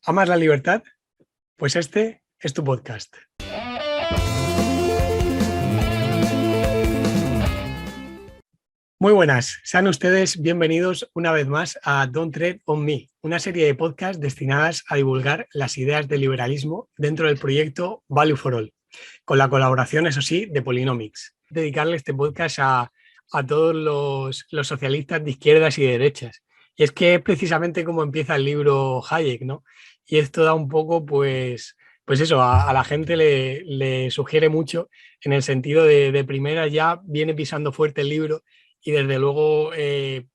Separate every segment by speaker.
Speaker 1: ¿Amas la libertad? Pues este es tu podcast. Muy buenas, sean ustedes bienvenidos una vez más a Don't Tread on Me, una serie de podcasts destinadas a divulgar las ideas del liberalismo dentro del proyecto Value for All, con la colaboración, eso sí, de Polynomics. Dedicarle este podcast a todos los socialistas de izquierdas y de derechas. Y es que es precisamente como empieza el libro Hayek, ¿no? Y esto da un poco, pues eso, a la gente le sugiere mucho en el sentido de primera ya viene pisando fuerte el libro y desde luego, en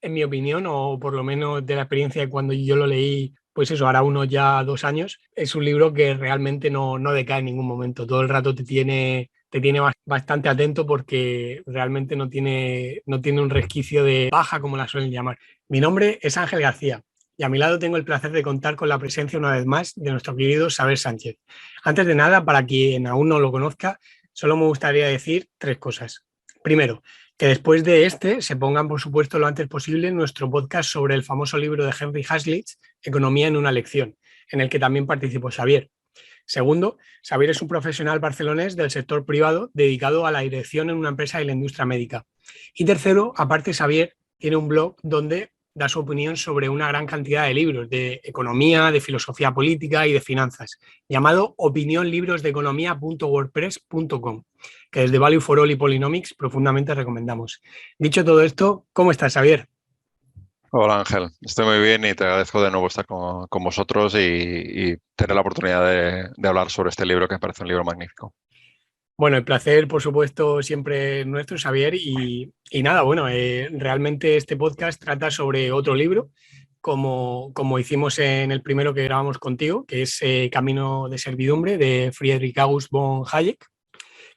Speaker 1: mi opinión, o por lo menos de la experiencia de cuando yo lo leí, pues eso, hará unos ya 2 años, es un libro que realmente no decae en ningún momento. Todo el rato te tiene bastante atento porque realmente no tiene un resquicio de baja, como la suelen llamar. Mi nombre es Ángel García y a mi lado tengo el placer de contar con la presencia una vez más de nuestro querido Saber Sánchez. Antes de nada, para quien aún no lo conozca, solo me gustaría decir 3 cosas. Primero, que después de este se pongan, por supuesto, lo antes posible nuestro podcast sobre el famoso libro de Henry Hazlitt, Economía en una lección, en el que también participó Xavier. Segundo, Xavier es un profesional barcelonés del sector privado dedicado a la dirección en una empresa de la industria médica. Y tercero, aparte, Xavier tiene un blog donde da su opinión sobre una gran cantidad de libros de economía, de filosofía política y de finanzas, llamado opinionlibrosdeeconomia.wordpress.com, que desde Value for All y Polynomics profundamente recomendamos. Dicho todo esto, ¿cómo estás, Xavier?
Speaker 2: Hola Ángel, estoy muy bien y te agradezco de nuevo estar con vosotros y tener la oportunidad de hablar sobre este libro que me parece un libro magnífico.
Speaker 1: Bueno, el placer, por supuesto, siempre es nuestro, Xavier. Y nada, bueno, realmente este podcast trata sobre otro libro, como hicimos en el primero que grabamos contigo, que es Camino de Servidumbre, de Friedrich August von Hayek,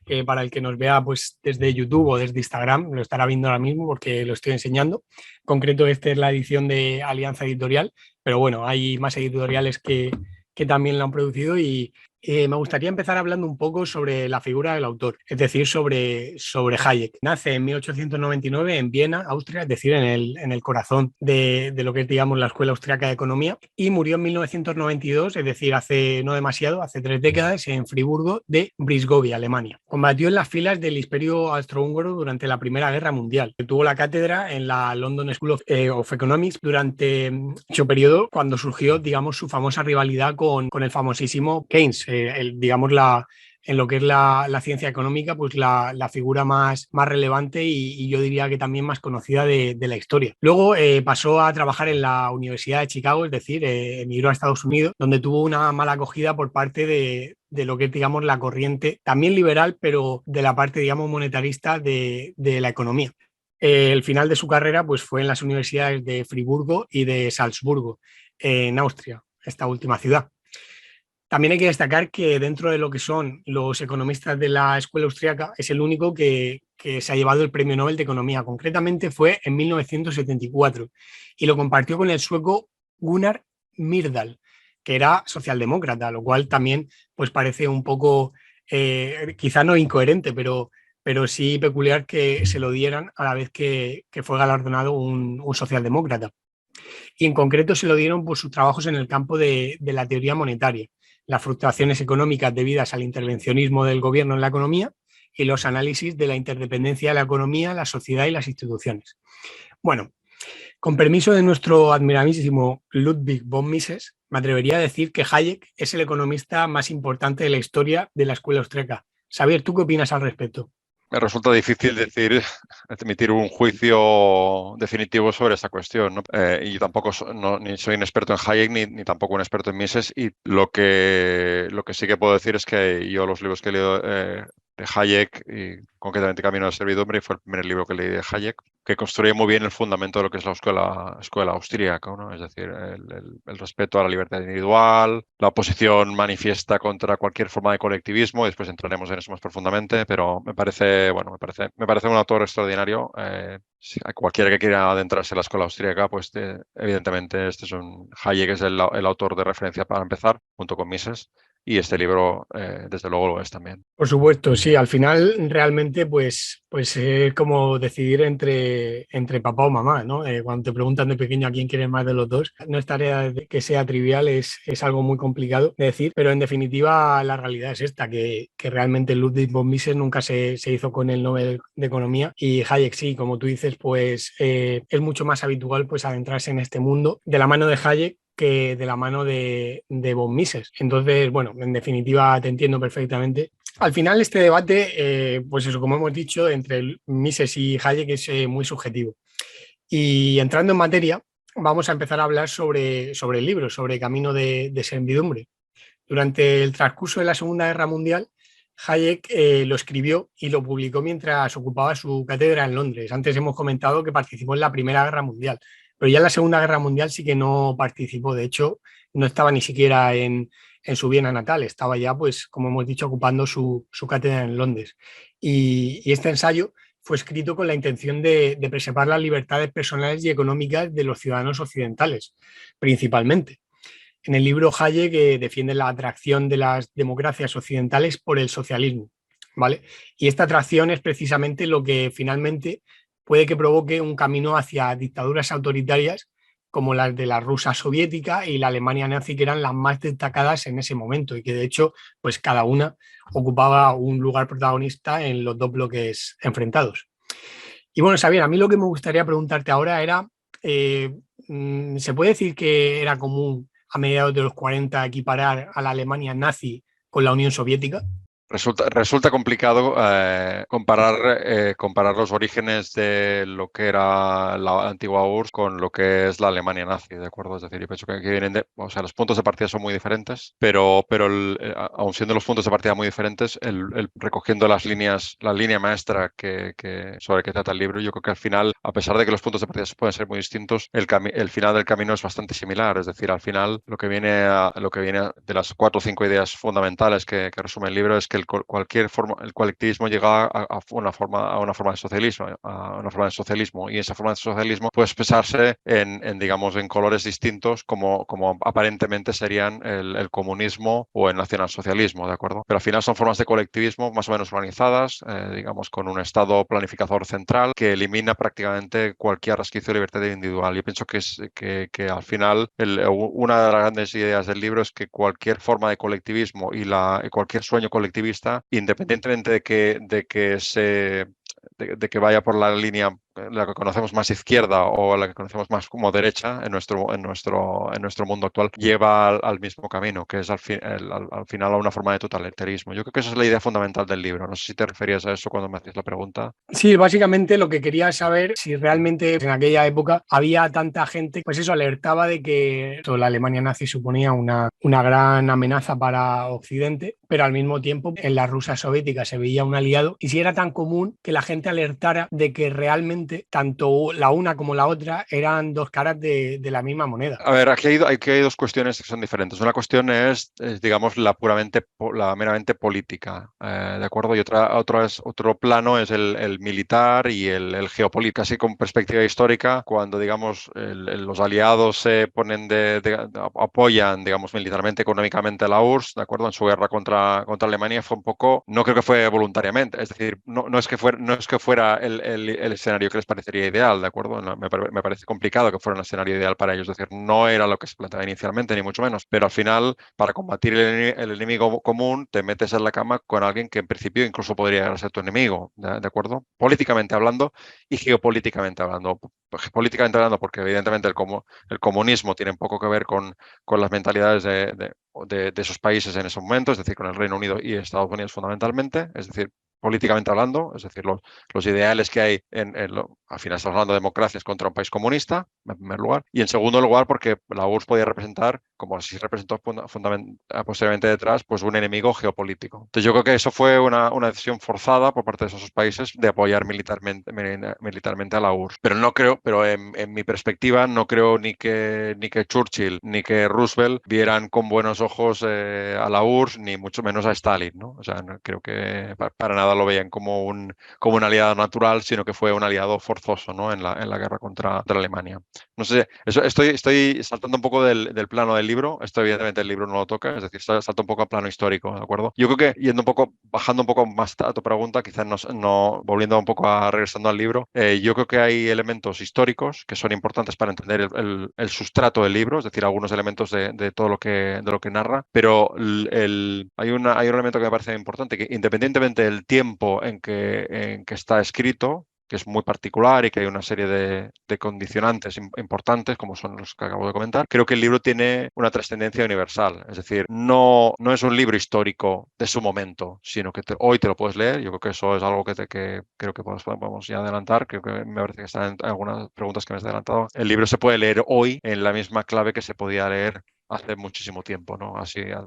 Speaker 1: que para el que nos vea pues, desde YouTube o desde Instagram, lo estará viendo ahora mismo porque lo estoy enseñando. En concreto, esta es la edición de Alianza Editorial, pero bueno, hay más editoriales que también lo han producido y me gustaría empezar hablando un poco sobre la figura del autor, es decir, sobre Hayek. Nace en 1899 en Viena, Austria, es decir, en el corazón de lo que es, digamos, la Escuela Austriaca de Economía, y murió en 1992, es decir, hace no demasiado, hace 3 décadas, en Friburgo de Brisgovia, Alemania. Combatió en las filas del Imperio Austrohúngaro durante la Primera Guerra Mundial. Tuvo la cátedra en la London School of Economics durante dicho periodo, cuando surgió, digamos, su famosa rivalidad con el famosísimo Keynes, digamos, en lo que es la ciencia económica, pues la figura más relevante y yo diría que también más conocida de la historia. Luego pasó a trabajar en la Universidad de Chicago, es decir, emigró a Estados Unidos, donde tuvo una mala acogida por parte de lo que es, digamos, la corriente, también liberal, pero de la parte, digamos, monetarista de la economía. El final de su carrera pues, fue en las universidades de Friburgo y de Salzburgo, en Austria, esta última ciudad. También hay que destacar que dentro de lo que son los economistas de la escuela austriaca es el único que se ha llevado el premio Nobel de Economía. Concretamente fue en 1974 y lo compartió con el sueco Gunnar Myrdal, que era socialdemócrata, lo cual también pues, parece un poco, quizá no incoherente, pero sí peculiar que se lo dieran a la vez que fue galardonado un socialdemócrata. Y en concreto se lo dieron por sus trabajos en el campo de la teoría monetaria, las fluctuaciones económicas debidas al intervencionismo del gobierno en la economía y los análisis de la interdependencia de la economía, la sociedad y las instituciones. Bueno, con permiso de nuestro admiradísimo Ludwig von Mises, me atrevería a decir que Hayek es el economista más importante de la historia de la escuela austríaca. Xavier, ¿tú qué opinas al respecto?
Speaker 2: Me resulta difícil emitir un juicio definitivo sobre esta cuestión, ¿no? Y tampoco ni soy un experto en Hayek ni tampoco un experto en Mises. Y lo que sí que puedo decir es que yo los libros que he leído de Hayek, y concretamente Camino de Servidumbre, fue el primer libro que leí de Hayek, que construye muy bien el fundamento de lo que es la escuela austríaca, ¿no? Es decir, el respeto a la libertad individual, la oposición manifiesta contra cualquier forma de colectivismo, y después entraremos en eso más profundamente, pero me parece un autor extraordinario. A cualquiera que quiera adentrarse en la escuela austríaca, pues evidentemente Hayek es el autor de referencia para empezar, junto con Mises. y este libro desde luego lo es también.
Speaker 1: Por supuesto, sí, al final realmente pues es como decidir entre papá o mamá, ¿no? Cuando te preguntan de pequeño a quién quieres más de los dos, no es tarea de que sea trivial, es algo muy complicado de decir, pero en definitiva la realidad es esta, que realmente Ludwig von Mises nunca se hizo con el Nobel de Economía y Hayek sí, como tú dices, pues es mucho más habitual pues adentrarse en este mundo de la mano de Hayek que de la mano de von Mises. Entonces, bueno, en definitiva te entiendo perfectamente. Al final este debate, pues eso, como hemos dicho, entre Mises y Hayek es muy subjetivo. Y entrando en materia, vamos a empezar a hablar sobre el libro, sobre Camino de Servidumbre. Durante el transcurso de la Segunda Guerra Mundial, Hayek lo escribió y lo publicó mientras ocupaba su cátedra en Londres. Antes hemos comentado que participó en la Primera Guerra Mundial, pero ya en la Segunda Guerra Mundial sí que no participó. De hecho, no estaba ni siquiera en su Viena natal, estaba ya, pues, como hemos dicho, ocupando su cátedra en Londres. Y este ensayo fue escrito con la intención de preservar las libertades personales y económicas de los ciudadanos occidentales, principalmente. En el libro Hayek defiende la atracción de las democracias occidentales por el socialismo, ¿vale? Y esta atracción es precisamente lo que finalmente puede que provoque un camino hacia dictaduras autoritarias como las de la Rusia soviética y la Alemania nazi, que eran las más destacadas en ese momento y que de hecho, pues cada una ocupaba un lugar protagonista en los dos bloques enfrentados. Y bueno, Xavier, a mí lo que me gustaría preguntarte ahora era, ¿se puede decir que era común a mediados de los 40 equiparar a la Alemania nazi con la Unión Soviética?
Speaker 2: Resulta complicado comparar los orígenes de lo que era la antigua URSS con lo que es la Alemania nazi, ¿de acuerdo? Es decir, yo pienso que vienen o sea, los puntos de partida son muy diferentes, pero aun siendo los puntos de partida muy diferentes, recogiendo la línea maestra sobre que trata el libro, yo creo que al final, a pesar de que los puntos de partida pueden ser muy distintos, el final del camino es bastante similar. Es decir, al final lo que viene de las 4 o 5 ideas fundamentales que resume el libro es que el colectivismo llega a una forma de socialismo, y esa forma de socialismo puede expresarse digamos, en colores distintos como aparentemente serían el comunismo o el nacionalsocialismo, ¿de acuerdo? Pero al final son formas de colectivismo más o menos organizadas, digamos, con un Estado planificador central que elimina prácticamente cualquier resquicio de libertad individual. Yo pienso que al final una de las grandes ideas del libro es que cualquier forma de colectivismo y cualquier sueño colectivista, independientemente de que vaya por la línea la que conocemos más izquierda o la que conocemos más como derecha en nuestro mundo actual, lleva al mismo camino, que es al final a una forma de totalitarismo. Yo creo que esa es la idea fundamental del libro. No sé si te referías a eso cuando me hacías la pregunta.
Speaker 1: Sí, básicamente lo que quería saber si realmente en aquella época había tanta gente, pues eso alertaba de que la Alemania nazi suponía una gran amenaza para Occidente, pero al mismo tiempo en la Rusia soviética se veía un aliado, y si era tan común que la gente alertara de que realmente tanto la una como la otra eran dos caras de la misma moneda.
Speaker 2: A ver, aquí hay dos cuestiones que son diferentes. Una cuestión digamos, la meramente política, ¿de acuerdo? Y otro plano es el militar y el geopolítico. Así con perspectiva histórica, cuando, digamos, los aliados se apoyan, digamos, militarmente, económicamente a la URSS, ¿de acuerdo? En su guerra contra Alemania fue un poco, no creo que fue voluntariamente, es decir, no es que fuera el escenario que les parecería ideal, ¿de acuerdo? Me parece complicado que fuera un escenario ideal para ellos. Es decir, no era lo que se planteaba inicialmente, ni mucho menos, pero al final, para combatir el enemigo común, te metes en la cama con alguien que en principio incluso podría ser tu enemigo, ¿de acuerdo? Políticamente hablando y geopolíticamente hablando. Políticamente hablando, porque evidentemente el comunismo tiene un poco que ver con las mentalidades de esos países en ese momento, es decir, con el Reino Unido y Estados Unidos fundamentalmente, es decir, políticamente hablando, es decir, los ideales que hay al final estamos hablando de democracias contra un país comunista, en primer lugar, y en segundo lugar porque la URSS podía representar, como así se representó posteriormente detrás, pues un enemigo geopolítico. Entonces yo creo que eso fue una decisión forzada por parte de esos países de apoyar militarmente a la URSS. Pero en mi perspectiva no creo ni que Churchill ni que Roosevelt vieran con buenos ojos a la URSS, ni mucho menos a Stalin, ¿no? O sea, no creo que para nada lo veían como un aliado natural, sino que fue un aliado forzado forzoso, ¿no? en la guerra contra Alemania. No sé, estoy saltando un poco del plano del libro. Esto evidentemente el libro no lo toca, es decir, salto un poco al plano histórico, ¿de acuerdo? Yo creo que bajando un poco más a tu pregunta, quizás no volviendo un poco regresando al libro, yo creo que hay elementos históricos que son importantes para entender el sustrato del libro, es decir, algunos elementos de todo lo que narra, pero hay un elemento que me parece importante, que independientemente del tiempo en que está escrito, que es muy particular y que hay una serie de condicionantes importantes, como son los que acabo de comentar, creo que el libro tiene una trascendencia universal. Es decir, no es un libro histórico de su momento, sino que hoy te lo puedes leer. Yo creo que eso es algo que creo que podemos ya adelantar. Creo que me parece que están en algunas preguntas que me has adelantado. El libro se puede leer hoy en la misma clave que se podía leer hace muchísimo tiempo, ¿no?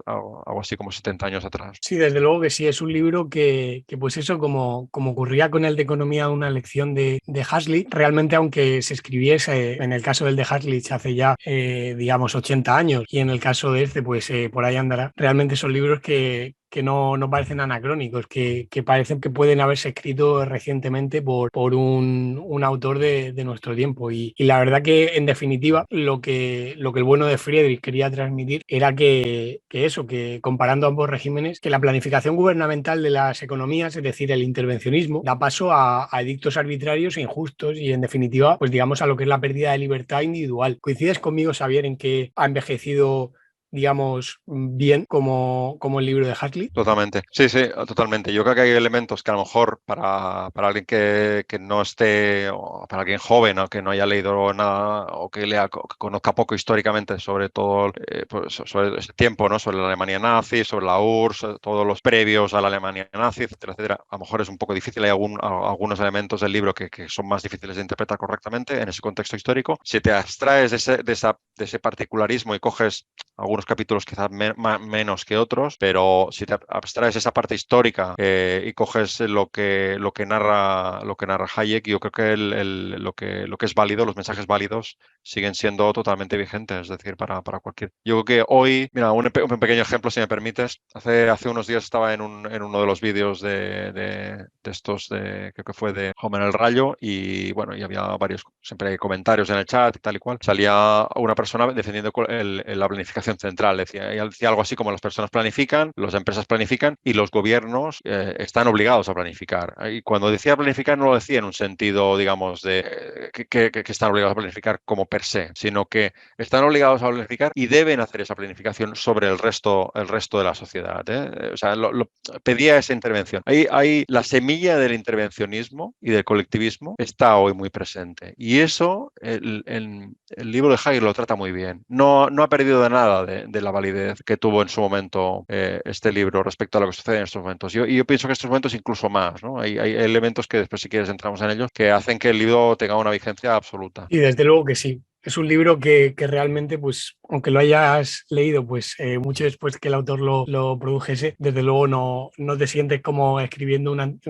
Speaker 2: Algo así como 70 años atrás.
Speaker 1: Sí, desde luego que sí, es un libro que pues eso, como ocurría con el de Economía, una lección de Hazlitt, realmente aunque se escribiese, en el caso del de Hazlitt hace ya, digamos, 80 años, y en el caso de este, pues por ahí andará, realmente son libros que no parecen anacrónicos, que parecen que pueden haberse escrito recientemente por un autor de nuestro tiempo. Y la verdad que, en definitiva, lo que el bueno de Friedrich quería transmitir era que comparando ambos regímenes, que la planificación gubernamental de las economías, es decir, el intervencionismo, da paso a edictos arbitrarios e injustos y, en definitiva, pues digamos a lo que es la pérdida de libertad individual. ¿Coincides conmigo, Xavier, en que ha envejecido, digamos, bien como el libro de Hazlitt?
Speaker 2: Totalmente, sí, totalmente. Yo creo que hay elementos que a lo mejor para alguien que no esté, o para alguien joven o que no haya leído nada o que conozca poco históricamente sobre todo pues, sobre ese tiempo, ¿no? Sobre la Alemania nazi, sobre la URSS, todos los previos a la Alemania nazi, etcétera, etcétera. A lo mejor es un poco difícil, hay algunos elementos del libro que son más difíciles de interpretar correctamente en ese contexto histórico. Si te abstraes de ese particularismo y coges algunos capítulos quizás menos que otros, pero si te abstraes esa parte histórica y coges lo que narra Hayek, yo creo que lo que es válido, los mensajes válidos siguen siendo totalmente vigentes, es decir, para cualquier. Yo creo que hoy, mira, un pequeño ejemplo, si me permites. Hace unos días estaba en uno de los vídeos de estos, creo que fue de Homer el Rayo, y bueno, y había varios, siempre hay comentarios en el chat y tal y cual. Salía una persona defendiendo la planificación central. Decía algo así como: las personas planifican, las empresas planifican y los gobiernos están obligados a planificar. Y cuando decía planificar, no lo decía en un sentido, digamos, de que están obligados a planificar como per se, sino que están obligados a planificar y deben hacer esa planificación sobre el resto de la sociedad. O sea, pedía esa intervención. Ahí la semilla del intervencionismo y del colectivismo está hoy muy presente. Y eso, el libro de Hayek lo trata muy bien. No ha perdido de nada de la validez que tuvo en su momento este libro respecto a lo que sucede en estos momentos. Yo pienso que en estos momentos incluso más, ¿no? Hay elementos que después, si quieres, entramos en ellos, que hacen que el libro tenga una vigencia absoluta.
Speaker 1: Y desde luego que sí. Es un libro que realmente, pues, aunque lo hayas leído pues mucho después que el autor lo produjese, desde luego no te sientes como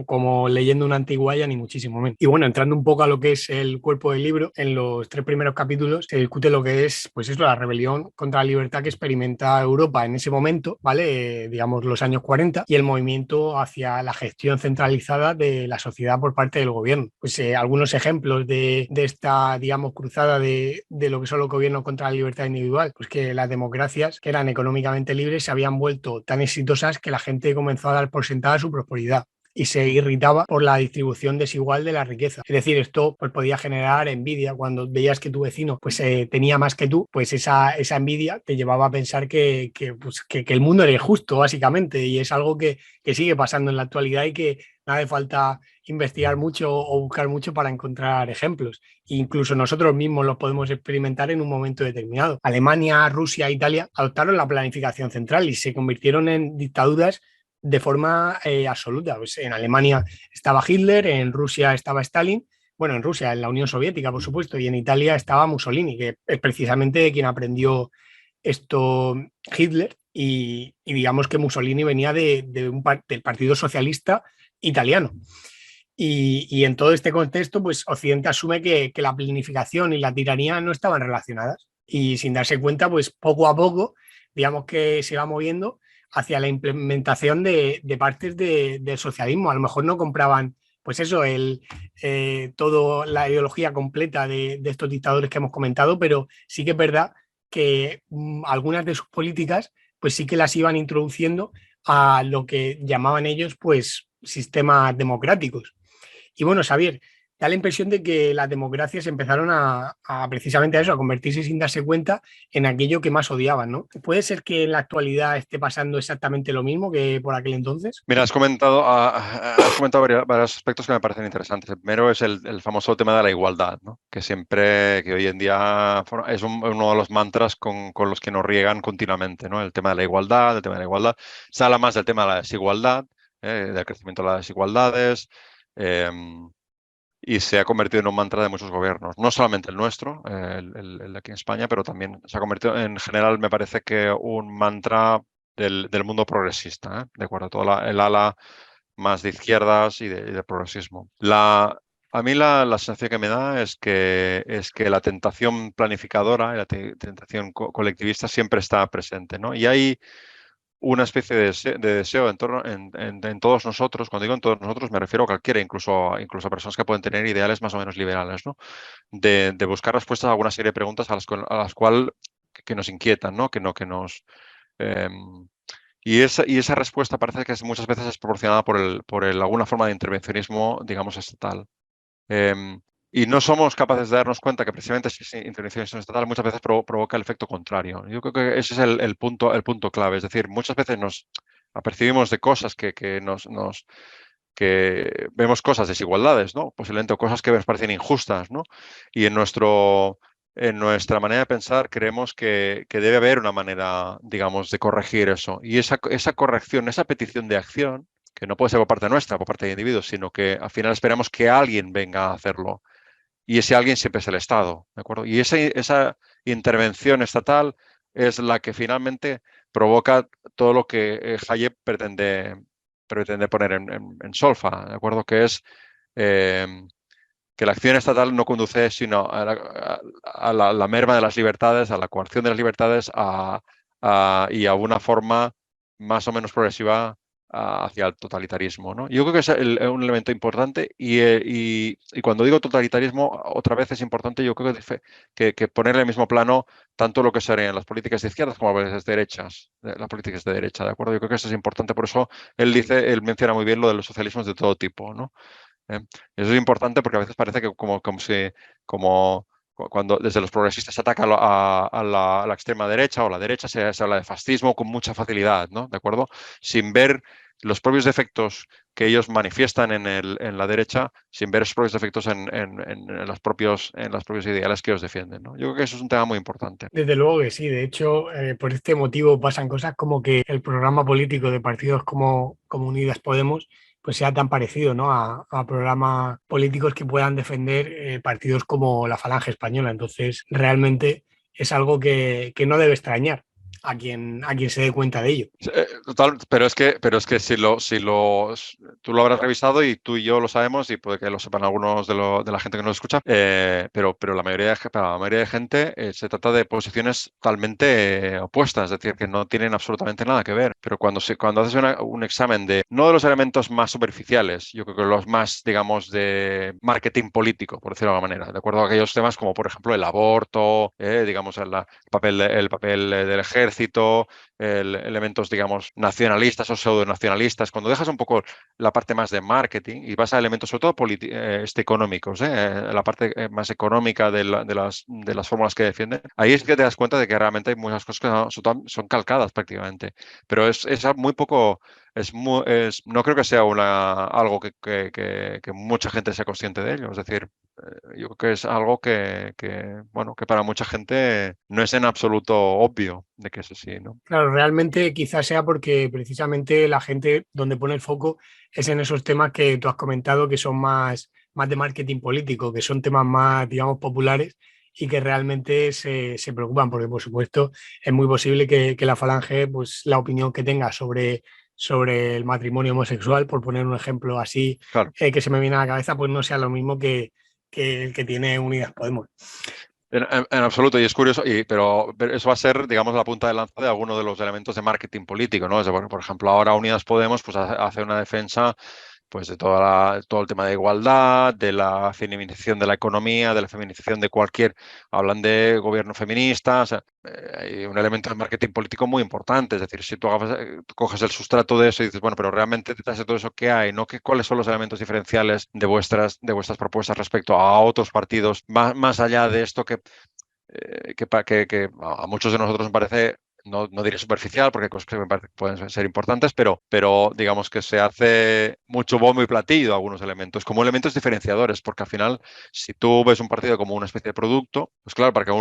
Speaker 1: como leyendo una antiguaya, ni muchísimo menos. Y bueno, entrando un poco a lo que es el cuerpo del libro, en los 3 primeros capítulos se discute lo que es, pues eso, la rebelión contra la libertad que experimenta Europa en ese momento, ¿vale? Digamos los años 40, y el movimiento hacia la gestión centralizada de la sociedad por parte del gobierno. Pues algunos ejemplos de esta, digamos, cruzada de lo que son los gobiernos contra la libertad individual, pues que las democracias que eran económicamente libres se habían vuelto tan exitosas que la gente comenzó a dar por sentada su prosperidad y se irritaba por la distribución desigual de la riqueza. Es decir, esto pues podía generar envidia. Cuando veías que tu vecino pues tenía más que tú, pues esa envidia te llevaba a pensar que el mundo era injusto, básicamente, y es algo que sigue pasando en la actualidad y que no hace falta investigar mucho o buscar mucho para encontrar ejemplos. Incluso nosotros mismos los podemos experimentar en un momento determinado. Alemania, Rusia, Italia adoptaron la planificación central y se convirtieron en dictaduras de forma absoluta. Pues en Alemania estaba Hitler, en Rusia estaba Stalin, bueno, en Rusia, en la Unión Soviética, por supuesto, y en Italia estaba Mussolini, que es precisamente de quien aprendió esto Hitler, y digamos que Mussolini venía del Partido Socialista Italiano. Y en todo este contexto, pues Occidente asume que la planificación y la tiranía no estaban relacionadas, y sin darse cuenta, pues poco a poco, digamos que se va moviendo hacia la implementación de partes del socialismo. A lo mejor no compraban pues eso, toda la ideología completa de estos dictadores que hemos comentado, pero sí que es verdad que algunas de sus políticas pues sí que las iban introduciendo a lo que llamaban ellos pues sistemas democráticos. Y bueno, Xavier, da la impresión de que las democracias empezaron a precisamente a eso, a convertirse sin darse cuenta en aquello que más odiaban, ¿no? ¿Puede ser que en la actualidad esté pasando exactamente lo mismo que por aquel entonces?
Speaker 2: Mira, has comentado varios aspectos que me parecen interesantes. El primero es el famoso tema de la igualdad, ¿no? Que hoy en día es uno de los mantras con los que nos riegan continuamente, ¿no? El tema de la igualdad, el tema de la igualdad. Se habla más del tema de la desigualdad, del crecimiento de las desigualdades, eh, y se ha convertido en un mantra de muchos gobiernos, no solamente el nuestro, el de aquí en España, pero también se ha convertido en general, me parece que un mantra del mundo progresista, ¿eh? De acuerdo, todo el ala más de izquierdas y de progresismo. A mí la sensación que me da es que la tentación planificadora y la tentación colectivista siempre está presente, ¿no? Y hay una especie de deseo en todos nosotros. Cuando digo en todos nosotros me refiero a cualquiera, incluso a personas que pueden tener ideales más o menos liberales, ¿no? De buscar respuestas a alguna serie de preguntas a las cuales que nos inquietan, ¿no? Que nos... em, y esa respuesta parece que muchas veces es proporcionada por alguna forma de intervencionismo, digamos, estatal. Em, y no somos capaces de darnos cuenta que precisamente esa intervención estatal muchas veces provoca el efecto contrario. Yo creo que ese es el punto clave. Es decir, muchas veces nos apercibimos de cosas que vemos cosas, desigualdades, ¿no? Posiblemente cosas que nos parecen injustas, ¿no? Y en nuestra manera de pensar creemos que debe haber una manera, digamos, de corregir eso. Y esa corrección, esa petición de acción, que no puede ser por parte nuestra, por parte de individuos, sino que al final esperamos que alguien venga a hacerlo. Y ese alguien siempre es el Estado, ¿de acuerdo? Y esa intervención estatal es la que finalmente provoca todo lo que Hayek pretende poner en solfa, ¿de acuerdo? Que es eh, que la acción estatal no conduce sino a la merma de las libertades, a la coerción de las libertades y a una forma más o menos progresiva hacia el totalitarismo, ¿no? Yo creo que es un elemento importante y cuando digo totalitarismo, otra vez es importante, yo creo que poner en el mismo plano tanto lo que serían las políticas de izquierdas como las derechas, las políticas de derecha, ¿de acuerdo? Yo creo que eso es importante, por eso él menciona muy bien lo de los socialismos de todo tipo, ¿no? Eso es importante porque a veces parece que como cuando desde los progresistas se ataca a la extrema derecha o la derecha, se habla de fascismo con mucha facilidad, ¿no? ¿De acuerdo? Sin ver los propios defectos que ellos manifiestan en la derecha, sin ver esos propios defectos en los propios ideales que ellos defienden, ¿no? Yo creo que eso es un tema muy importante.
Speaker 1: Desde luego que sí, de hecho, por este motivo pasan cosas como que el programa político de partidos como Unidas Podemos pues sea tan parecido, ¿no? a programas políticos que puedan defender partidos como la Falange Española. Entonces, realmente es algo que no debe extrañar a quien se dé cuenta de ello.
Speaker 2: Total, pero es que tú lo habrás revisado y tú y yo lo sabemos y puede que lo sepan algunos de la gente que nos escucha, pero para la mayoría de gente se trata de posiciones totalmente opuestas, es decir, que no tienen absolutamente nada que ver. Pero cuando haces un examen no de los elementos más superficiales, yo creo que los más, digamos, de marketing político, por decirlo de alguna manera, de acuerdo a aquellos temas como, por ejemplo, el aborto, digamos, el papel del ejército, elementos, digamos, nacionalistas o pseudonacionalistas, cuando dejas un poco la parte más de marketing y vas a elementos sobre todo económicos, la parte más económica de las fórmulas que defienden, ahí es que te das cuenta de que realmente hay muchas cosas que son calcadas prácticamente, pero es muy poco. No creo que sea algo que mucha gente sea consciente de ello. Es decir, yo creo que es algo bueno, que para mucha gente no es en absoluto obvio de que es así, ¿no?
Speaker 1: Claro, realmente quizás sea porque precisamente la gente donde pone el foco es en esos temas que tú has comentado que son más de marketing político, que son temas más, digamos, populares y que realmente se preocupan, porque por supuesto es muy posible que la Falange, pues la opinión que tenga sobre el matrimonio homosexual, por poner un ejemplo así
Speaker 2: Claro.
Speaker 1: que se me viene a la cabeza, pues no sea lo mismo que el que tiene Unidas Podemos.
Speaker 2: En absoluto, y es curioso, pero eso va a ser, digamos, la punta de lanza de alguno de los elementos de marketing político, ¿no? Por ejemplo, ahora Unidas Podemos pues, hace una defensa pues de todo el tema de igualdad, de la feminización de la economía, de la feminización de cualquier, hablan de gobierno feminista, o sea, hay un elemento de marketing político muy importante, es decir, si tú coges el sustrato de eso y dices, bueno, pero realmente detrás de todo eso, ¿qué hay? ¿No? ¿Cuáles son los elementos diferenciales de vuestras propuestas respecto a otros partidos, más allá de esto que a muchos de nosotros nos parece, no diré superficial, porque hay cosas que me parece que pueden ser importantes, pero digamos que se hace mucho bombo y platillo algunos elementos, como elementos diferenciadores, porque al final, si tú ves un partido como una especie de producto, pues claro, para que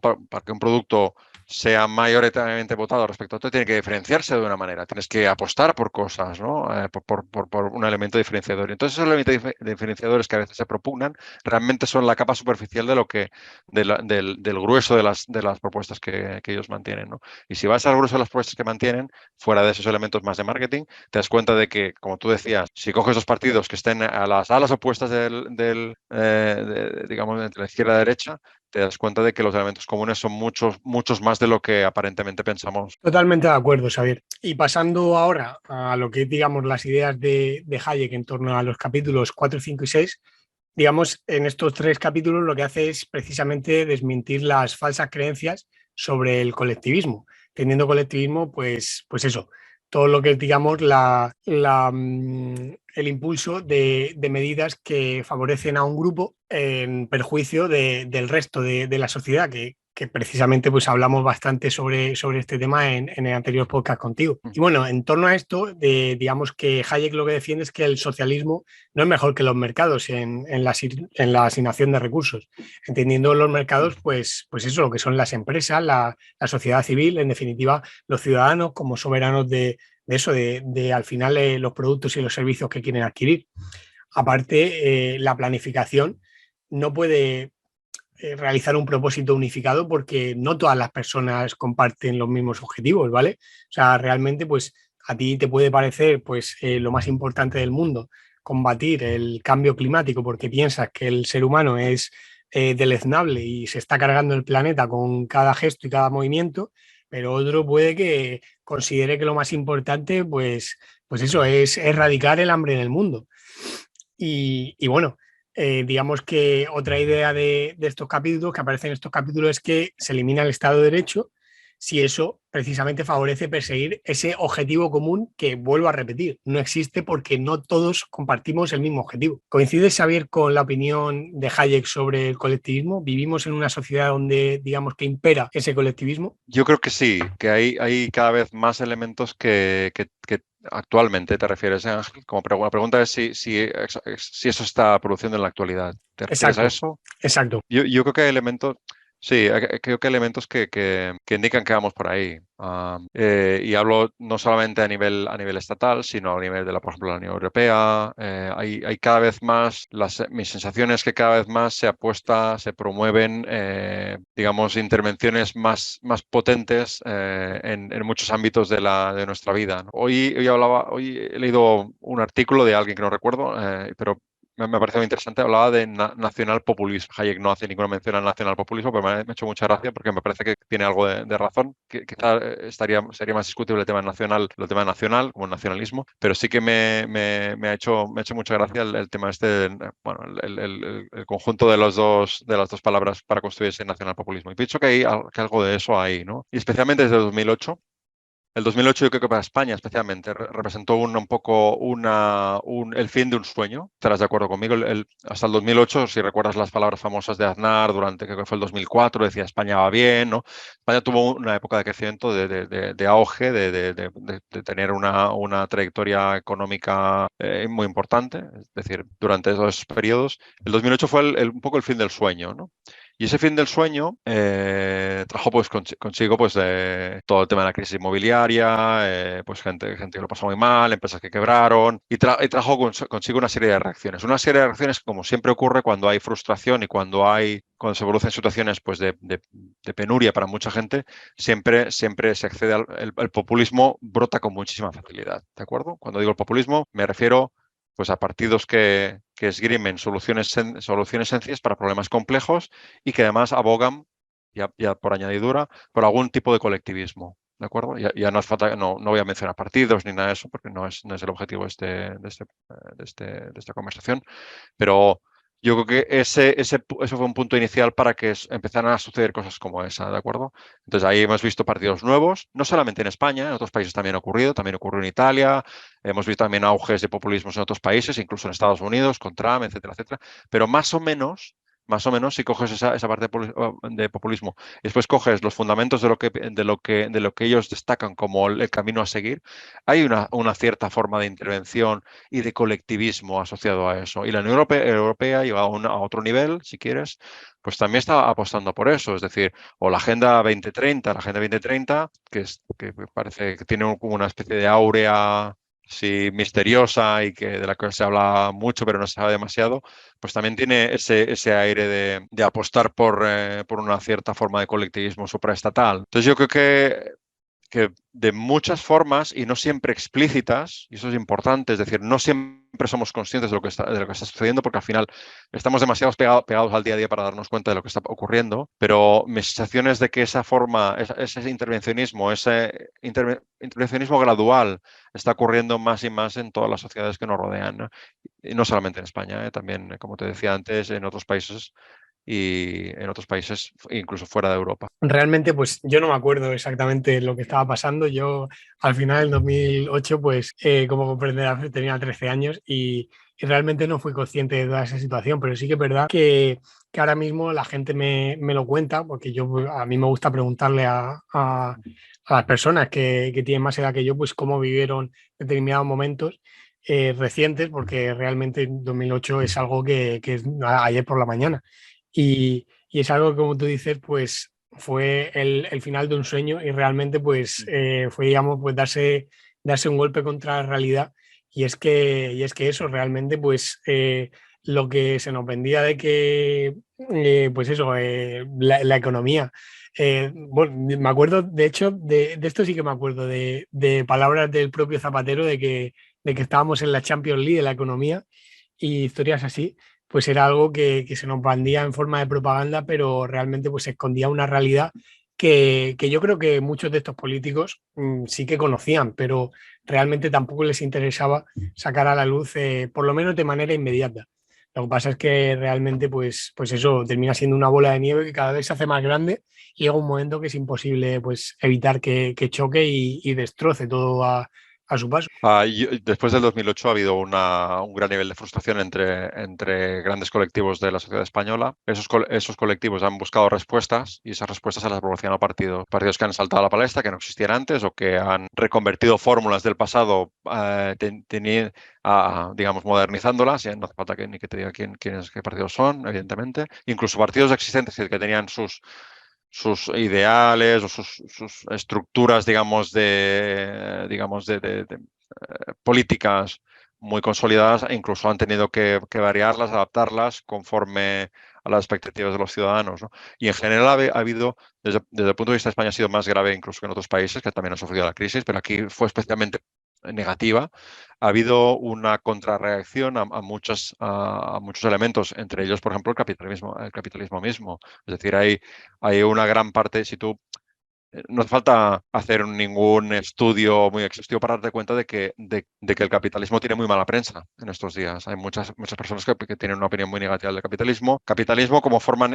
Speaker 2: para que un producto sea mayoritariamente votado respecto a otro, tiene que diferenciarse de una manera, tienes que apostar por cosas, ¿no? Por un elemento diferenciador. Entonces, esos elementos diferenciadores que a veces se propugnan realmente son la capa superficial de lo que del grueso de las propuestas que ellos mantienen, ¿no? Y si vas al grueso de las propuestas que mantienen, fuera de esos elementos más de marketing, te das cuenta de que, como tú decías, si coges dos partidos que estén a las alas opuestas digamos, entre la izquierda y la derecha, te das cuenta de que los elementos comunes son muchos más de lo que aparentemente pensamos.
Speaker 1: Totalmente de acuerdo, Xavier. Y pasando ahora a lo que es, digamos, las ideas de Hayek en torno a los capítulos 4, 5 y 6, digamos, en estos 3 capítulos lo que hace es precisamente desmentir las falsas creencias sobre el colectivismo. Teniendo colectivismo, pues eso, todo lo que es, digamos, el impulso de medidas que favorecen a un grupo en perjuicio del resto de la sociedad, que precisamente pues hablamos bastante sobre este tema en el anterior podcast contigo. Y bueno, en torno a esto, digamos que Hayek lo que defiende es que el socialismo no es mejor que los mercados en la asignación de recursos, entendiendo los mercados, pues eso, lo que son las empresas, la sociedad civil, en definitiva, los ciudadanos como soberanos de eso, de al final los productos y los servicios que quieren adquirir. Aparte, la planificación no puede realizar un propósito unificado porque no todas las personas comparten los mismos objetivos, ¿vale? O sea, realmente, pues a ti te puede parecer pues lo más importante del mundo combatir el cambio climático porque piensas que el ser humano es deleznable y se está cargando el planeta con cada gesto y cada movimiento, pero otro puede que considere que lo más importante, pues eso, es erradicar el hambre en el mundo. Y bueno, digamos que otra idea de estos capítulos, que aparecen en estos capítulos, es que se elimina el Estado de Derecho si eso precisamente favorece perseguir ese objetivo común que, vuelvo a repetir, no existe porque no todos compartimos el mismo objetivo. ¿Coincides, Xavier, con la opinión de Hayek sobre el colectivismo? ¿Vivimos en una sociedad donde, digamos, que impera ese colectivismo?
Speaker 2: Yo creo que sí, que hay cada vez más elementos que actualmente te refieres, Ángel. Como la pregunta es si eso está produciendo en la actualidad. ¿Te refieres a
Speaker 1: Exacto,
Speaker 2: eso?
Speaker 1: exacto.
Speaker 2: Yo creo que hay elementos, sí, creo que hay elementos que indican que vamos por ahí. Y hablo no solamente a nivel estatal, sino a nivel de por ejemplo, la Unión Europea. Hay cada vez más, mi sensación es que cada vez más se promueven, digamos, intervenciones más potentes en muchos ámbitos de nuestra vida, ¿no? Hoy he leído un artículo de alguien que no recuerdo, pero me ha parecido muy interesante, hablaba de nacionalpopulismo. Hayek no hace ninguna mención al nacionalpopulismo, pero me ha hecho mucha gracia porque me parece que tiene algo de razón. Que quizá sería más discutible el tema nacional, como el nacionalismo, pero sí que me ha hecho mucha gracia el tema bueno, el conjunto de las dos palabras para construir ese nacionalpopulismo. Y pienso que hay que algo de eso ahí, ¿no? Y especialmente desde 2008. El 2008 yo creo que para España especialmente representó un poco el fin de un sueño. ¿Estarás de acuerdo conmigo? Hasta el 2008, si recuerdas las palabras famosas de Aznar durante, creo que fue el 2004, decía España va bien, ¿no? España tuvo una época de crecimiento, de auge, de tener una trayectoria económica muy importante. Es decir, durante esos periodos, el 2008 fue un poco el fin del sueño, ¿no? Y ese fin del sueño trajo pues consigo pues todo el tema de la crisis inmobiliaria, pues gente que lo pasó muy mal, empresas que quebraron y trajo consigo una serie de reacciones. Una serie de reacciones que, como siempre ocurre cuando hay frustración y cuando se producen situaciones pues de penuria para mucha gente, siempre se accede el populismo brota con muchísima facilidad, ¿de acuerdo? Cuando digo el populismo me refiero pues a partidos que esgrimen soluciones sencillas para problemas complejos y que además abogan, ya por añadidura, por algún tipo de colectivismo. ¿de acuerdo? Ya no hace falta, no voy a mencionar partidos ni nada de eso, porque no es el objetivo de esta conversación, pero yo creo que eso fue un punto inicial para que empezaran a suceder cosas como esa, ¿de acuerdo? Entonces ahí hemos visto partidos nuevos, no solamente en España, en otros países también ha ocurrido, también ocurrió en Italia, hemos visto también auges de populismos en otros países, incluso en Estados Unidos, con Trump, etcétera, etcétera, pero más o menos, si coges esa parte de populismo y después coges los fundamentos de lo que ellos destacan como el camino a seguir, hay una cierta forma de intervención y de colectivismo asociado a eso. Y la Unión Europea lleva a otro nivel, si quieres, pues también está apostando por eso. Es decir, o la Agenda 2030, que parece que tiene como una especie de áurea sí, misteriosa y de la que se habla mucho pero no se sabe demasiado, pues también tiene ese aire de apostar por una cierta forma de colectivismo supraestatal. Entonces yo creo que de muchas formas y no siempre explícitas, y eso es importante, es decir, no siempre somos conscientes de lo que está sucediendo, porque al final estamos demasiado pegados al día a día para darnos cuenta de lo que está ocurriendo, pero mi sensación es de que esa forma, ese intervencionismo, intervencionismo gradual está ocurriendo más y más en todas las sociedades que nos rodean, ¿no? Y no solamente en España, también, como te decía antes, en otros países incluso fuera de Europa.
Speaker 1: Realmente, pues yo no me acuerdo exactamente lo que estaba pasando. Yo al final, en 2008, pues como comprenderás, tenía 13 años y realmente no fui consciente de toda esa situación, pero sí que es verdad que ahora mismo la gente me lo cuenta, porque a mí me gusta preguntarle a las personas que tienen más edad que yo, pues cómo vivieron determinados momentos recientes, porque realmente en 2008 es algo que es ayer por la mañana. Y es algo que, como tú dices, pues fue el final de un sueño y realmente pues fue, digamos, pues darse un golpe contra la realidad. Y es que eso realmente pues lo que se nos vendía de que pues eso, la economía. Bueno, me acuerdo, de hecho, de esto sí que me acuerdo, de palabras del propio Zapatero de que estábamos en la Champions League de la economía y historias así, pues era algo que se nos vendía en forma de propaganda, pero realmente pues escondía una realidad que yo creo que muchos de estos políticos sí que conocían, pero realmente tampoco les interesaba sacar a la luz, por lo menos de manera inmediata. Lo que pasa es que realmente pues eso termina siendo una bola de nieve que cada vez se hace más grande y llega un momento que es imposible pues evitar que choque y destroce todo a su paso.
Speaker 2: Y después del 2008 ha habido un gran nivel de frustración entre grandes colectivos de la sociedad española. Esos colectivos han buscado respuestas y esas respuestas se las ha proporcionado partidos que han saltado a la palestra, que no existían antes o que han reconvertido fórmulas del pasado, digamos, modernizándolas. Ya no hace falta ni que te diga qué partidos son, evidentemente. Incluso partidos existentes que tenían sus ideales o sus estructuras, digamos, de políticas muy consolidadas e incluso han tenido que variarlas, adaptarlas conforme a las expectativas de los ciudadanos, ¿no? Y en general ha habido, desde el punto de vista de España, ha sido más grave incluso que en otros países que también han sufrido la crisis, pero aquí fue especialmente negativa. Ha habido una contrarreacción a muchos elementos, entre ellos, por ejemplo, el capitalismo mismo. Es decir, hay una gran parte, si tú no hace falta hacer ningún estudio muy exhaustivo para darte cuenta de que el capitalismo tiene muy mala prensa en estos días. Hay muchas personas que tienen una opinión muy negativa del capitalismo. Capitalismo como forma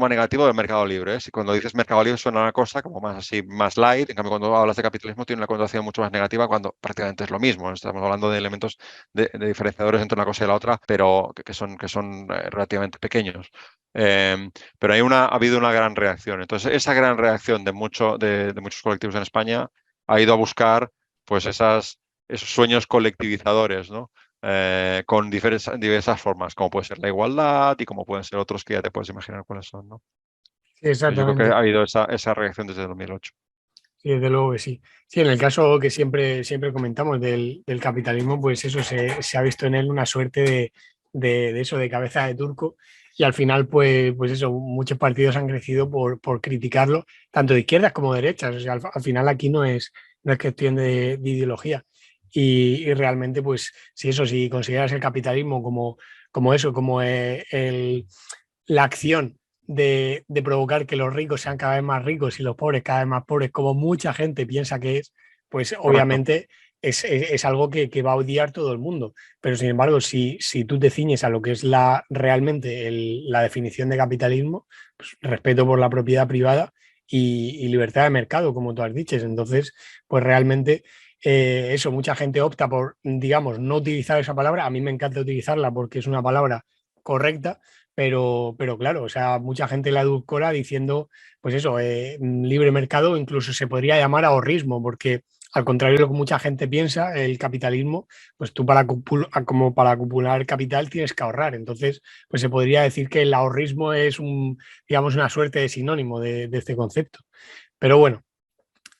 Speaker 2: negativa del mercado libre, ¿eh? Si cuando dices mercado libre suena una cosa como más así, más light. En cambio, cuando hablas de capitalismo tiene una connotación mucho más negativa cuando prácticamente es lo mismo. Estamos hablando de elementos de diferenciadores entre una cosa y la otra, pero que son relativamente pequeños. Pero ha habido una gran reacción. Entonces, esa gran reacción de muchos colectivos en España ha ido a buscar pues esos sueños colectivizadores, ¿no? Con diversas formas, como puede ser la igualdad y como pueden ser otros que ya te puedes imaginar cuáles son, ¿no?
Speaker 1: Sí,
Speaker 2: Entonces, yo creo que
Speaker 1: exactamente.
Speaker 2: ha habido esa reacción desde 2008.
Speaker 1: Sí, desde luego que sí. Sí, en el caso que siempre comentamos del capitalismo, pues eso se ha visto en él una suerte de eso, de cabeza de turco. Y al final, pues eso, muchos partidos han crecido por criticarlo, tanto de izquierdas como de derechas. O sea, al final aquí no es cuestión de ideología. Y realmente, pues, si consideras el capitalismo como eso, como la acción de provocar que los ricos sean cada vez más ricos y los pobres cada vez más pobres, como mucha gente piensa que es, pues
Speaker 2: Correcto.
Speaker 1: obviamente es algo que va a odiar todo el mundo. Pero sin embargo, si tú te ciñes a lo que es realmente la definición de capitalismo, pues respeto por la propiedad privada y libertad de mercado, como tú has dicho. Entonces, pues realmente eso, mucha gente opta por, digamos, no utilizar esa palabra. A mí me encanta utilizarla porque es una palabra correcta, pero claro, o sea, mucha gente la edulcora diciendo, pues eso, libre mercado, incluso se podría llamar ahorrismo, porque al contrario de lo que mucha gente piensa, el capitalismo, pues tú como para acumular capital tienes que ahorrar. Entonces, pues se podría decir que el ahorrismo es digamos, una suerte de sinónimo de este concepto. Pero bueno,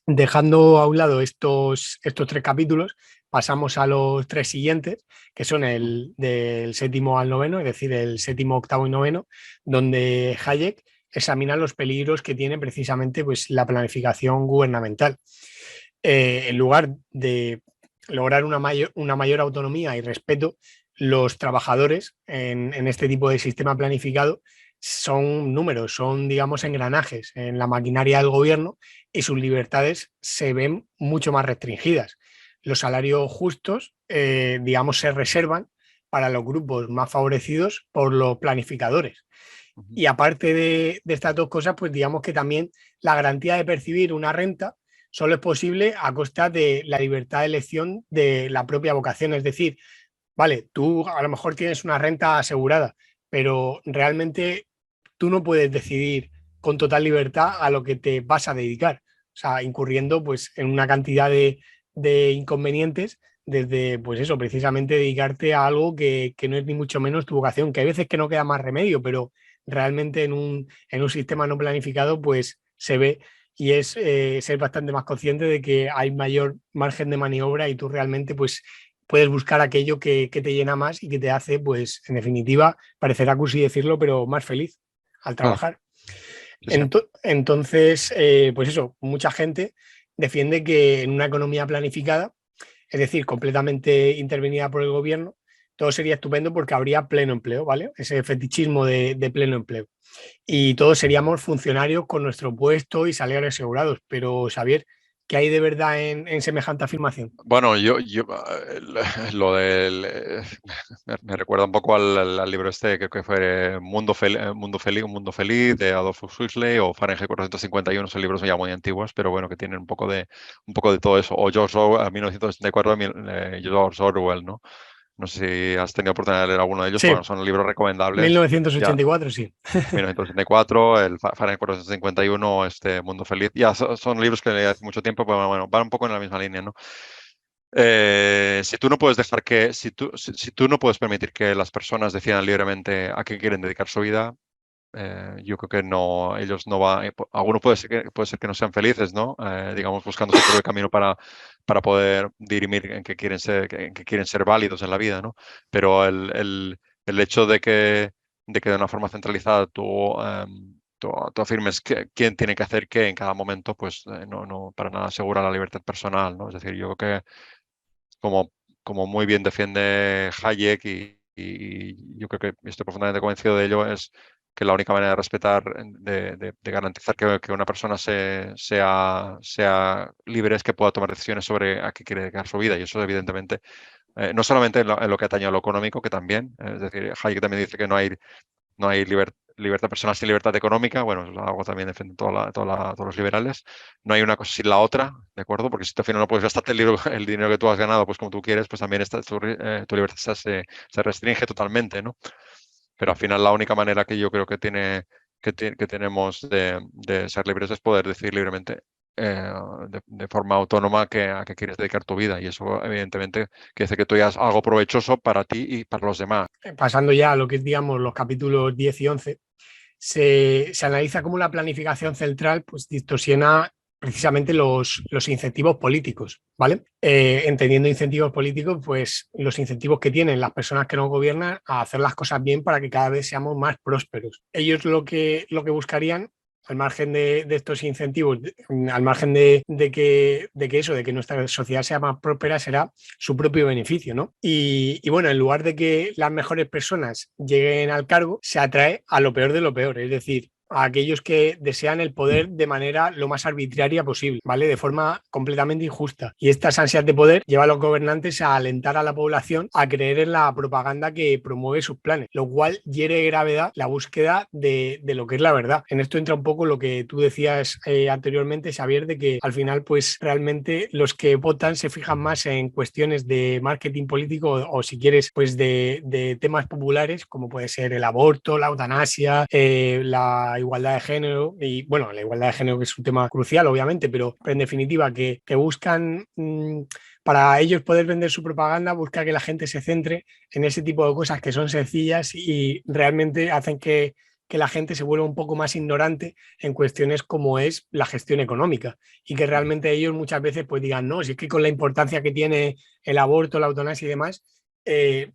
Speaker 1: dejando a un lado estos 3 capítulos, pasamos a los 3 siguientes, que son el del séptimo al noveno, es decir, el séptimo, octavo y noveno, donde Hayek examina los peligros que tiene precisamente pues, la planificación gubernamental. En lugar de lograr una mayor autonomía y respeto, los trabajadores en este tipo de sistema planificado son números, son, digamos, engranajes en la maquinaria del gobierno y sus libertades se ven mucho más restringidas. Los salarios justos, digamos, se reservan para los grupos más favorecidos por los planificadores. Y aparte de estas 2 cosas, pues digamos que también la garantía de percibir una renta solo es posible a costa de la libertad de elección de la propia vocación. Es decir, vale, tú a lo mejor tienes una renta asegurada, pero realmente tú no puedes decidir con total libertad a lo que te vas a dedicar. O sea, incurriendo pues en una cantidad de inconvenientes desde, pues eso, precisamente dedicarte a algo que no es ni mucho menos tu vocación, que hay veces que no queda más remedio, pero realmente en un sistema no planificado pues se ve y es ser bastante más consciente de que hay mayor margen de maniobra y tú realmente pues puedes buscar aquello que te llena más y que te hace, pues, en definitiva, parecerá cursi decirlo, pero más feliz al
Speaker 2: Claro.
Speaker 1: trabajar.
Speaker 2: Sí, sí.
Speaker 1: Entonces, pues eso, mucha gente defiende que en una economía planificada, es decir, completamente intervenida por el gobierno, todo sería estupendo porque habría pleno empleo, ¿vale? Ese fetichismo de pleno empleo. Y todos seríamos funcionarios con nuestro puesto y salarios asegurados. Pero, Xavier, ¿qué hay de verdad en semejante afirmación?
Speaker 2: Bueno, lo del me recuerda un poco al libro este que fue Un Mundo Feliz de Adolf Huxley o Fahrenheit 451, son libros ya muy antiguos, pero bueno, que tienen un poco de todo eso. O George Orwell, 1984, George Orwell, ¿no? No sé si has tenido oportunidad de leer alguno de ellos.
Speaker 1: Sí,
Speaker 2: Bueno, son libros recomendables. Ya,
Speaker 1: 1984, sí.
Speaker 2: 1984, el Fahrenheit 451, este Mundo Feliz. Ya son libros que leí hace mucho tiempo, pero bueno, van un poco en la misma línea, ¿no? Si tú no puedes dejar que, si tú no puedes permitir que las personas decidan libremente a qué quieren dedicar su vida, yo creo que no, ellos no van, algunos puede ser que no sean felices, ¿no? Digamos, buscando su propio camino para poder dirimir en qué quieren ser válidos en la vida, ¿no? Pero el hecho de que de una forma centralizada tú afirmes quién tiene que hacer qué en cada momento, pues no para nada asegura la libertad personal, ¿no? Es decir, yo creo que como, como muy bien defiende Hayek y yo creo que estoy profundamente convencido de ello, es que la única manera de respetar, de garantizar que una persona sea libre es que pueda tomar decisiones sobre a qué quiere dedicar su vida. Y eso evidentemente, no solamente en lo que atañe a lo económico, que también, es decir, Hayek también dice que no hay libertad personal sin libertad económica. Bueno, es algo también defienden todos los liberales. No hay una cosa sin la otra, ¿de acuerdo? Porque si tú al final no puedes gastarte el dinero que tú has ganado pues como tú quieres, pues también tu libertad se restringe totalmente, ¿no? Pero al final la única manera que yo creo que tenemos de ser libres es poder decidir libremente de forma autónoma a qué quieres dedicar tu vida. Y eso, evidentemente, quiere decir que tú hagas algo provechoso para ti y para los demás.
Speaker 1: Pasando ya a lo que es, digamos, los capítulos 10 y 11, se analiza cómo la planificación central pues, distorsiona precisamente los incentivos políticos, ¿vale? Entendiendo incentivos políticos, pues los incentivos que tienen las personas que nos gobiernan a hacer las cosas bien para que cada vez seamos más prósperos. Ellos lo que buscarían al margen de estos incentivos, al margen de que nuestra sociedad sea más próspera, será su propio beneficio, ¿no? Y bueno, en lugar de que las mejores personas lleguen al cargo, se atrae a lo peor de lo peor. Es decir, a aquellos que desean el poder de manera lo más arbitraria posible, ¿vale? De forma completamente injusta. Y estas ansias de poder llevan a los gobernantes a alentar a la población a creer en la propaganda que promueve sus planes, lo cual hiere de gravedad la búsqueda de lo que es la verdad. En esto entra un poco lo que tú decías anteriormente, Xavier, de que al final pues realmente los que votan se fijan más en cuestiones de marketing político o si quieres pues de temas populares como puede ser el aborto, la eutanasia, la igualdad de género y bueno, la igualdad de género que es un tema crucial obviamente, pero en definitiva que buscan para ellos poder vender su propaganda, busca que la gente se centre en ese tipo de cosas que son sencillas y realmente hacen que la gente se vuelva un poco más ignorante en cuestiones como es la gestión económica y que realmente ellos muchas veces pues digan, no, si es que con la importancia que tiene el aborto, la eutanasia y demás,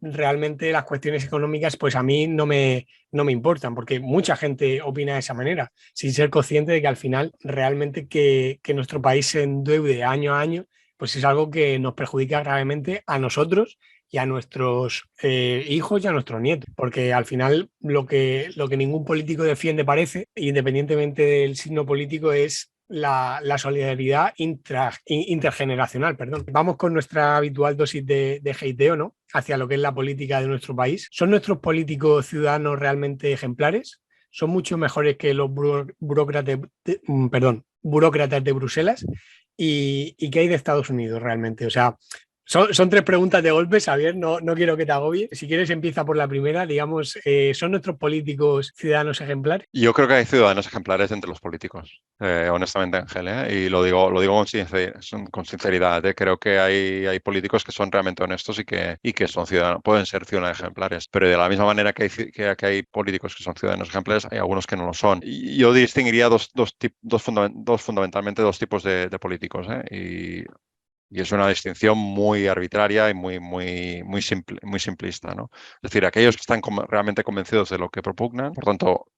Speaker 1: realmente las cuestiones económicas pues a mí no me importan, porque mucha gente opina de esa manera, sin ser consciente de que al final realmente que nuestro país se endeude año a año, pues es algo que nos perjudica gravemente a nosotros y a nuestros hijos y a nuestros nietos, porque al final lo que ningún político defiende parece, independientemente del signo político, es la solidaridad intergeneracional. Perdón. Vamos con nuestra habitual dosis de hateo, ¿no? Hacia lo que es la política de nuestro país. ¿Son nuestros políticos ciudadanos realmente ejemplares? ¿Son mucho mejores que los burócratas de Bruselas? ¿Y qué hay de Estados Unidos realmente? O sea, son tres preguntas de golpe, Xavier, no quiero que te agobie. Si quieres, empieza por la primera. Digamos, ¿son nuestros políticos ciudadanos ejemplares?
Speaker 2: Yo creo que hay ciudadanos ejemplares entre los políticos, honestamente, Ángel, ¿eh? Y lo digo con sinceridad, ¿eh? Creo que hay políticos que son realmente honestos y que son ciudadanos, pueden ser ciudadanos ejemplares, pero de la misma manera que hay políticos que son ciudadanos ejemplares, hay algunos que no lo son. Y yo distinguiría fundamentalmente dos tipos de políticos, ¿eh? Y es una distinción muy arbitraria y muy simplista, ¿no? Es decir, aquellos que están realmente convencidos de lo que propugnan, por tanto,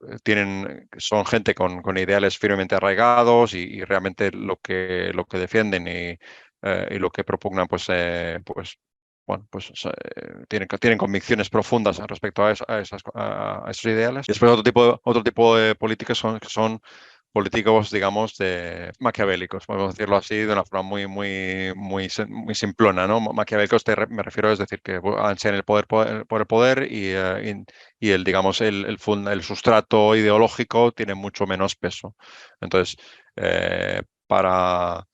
Speaker 2: son gente con ideales firmemente arraigados y realmente lo que defienden y lo que propugnan, pues bueno, tienen convicciones profundas respecto a esos ideales. Y después otro tipo de políticas que son políticos, digamos, maquiavélicos, podemos decirlo así, de una forma muy simplona, ¿no? Maquiavélicos me refiero, es decir, que ansían el poder por el poder y el, digamos, el sustrato ideológico tiene mucho menos peso. Entonces, para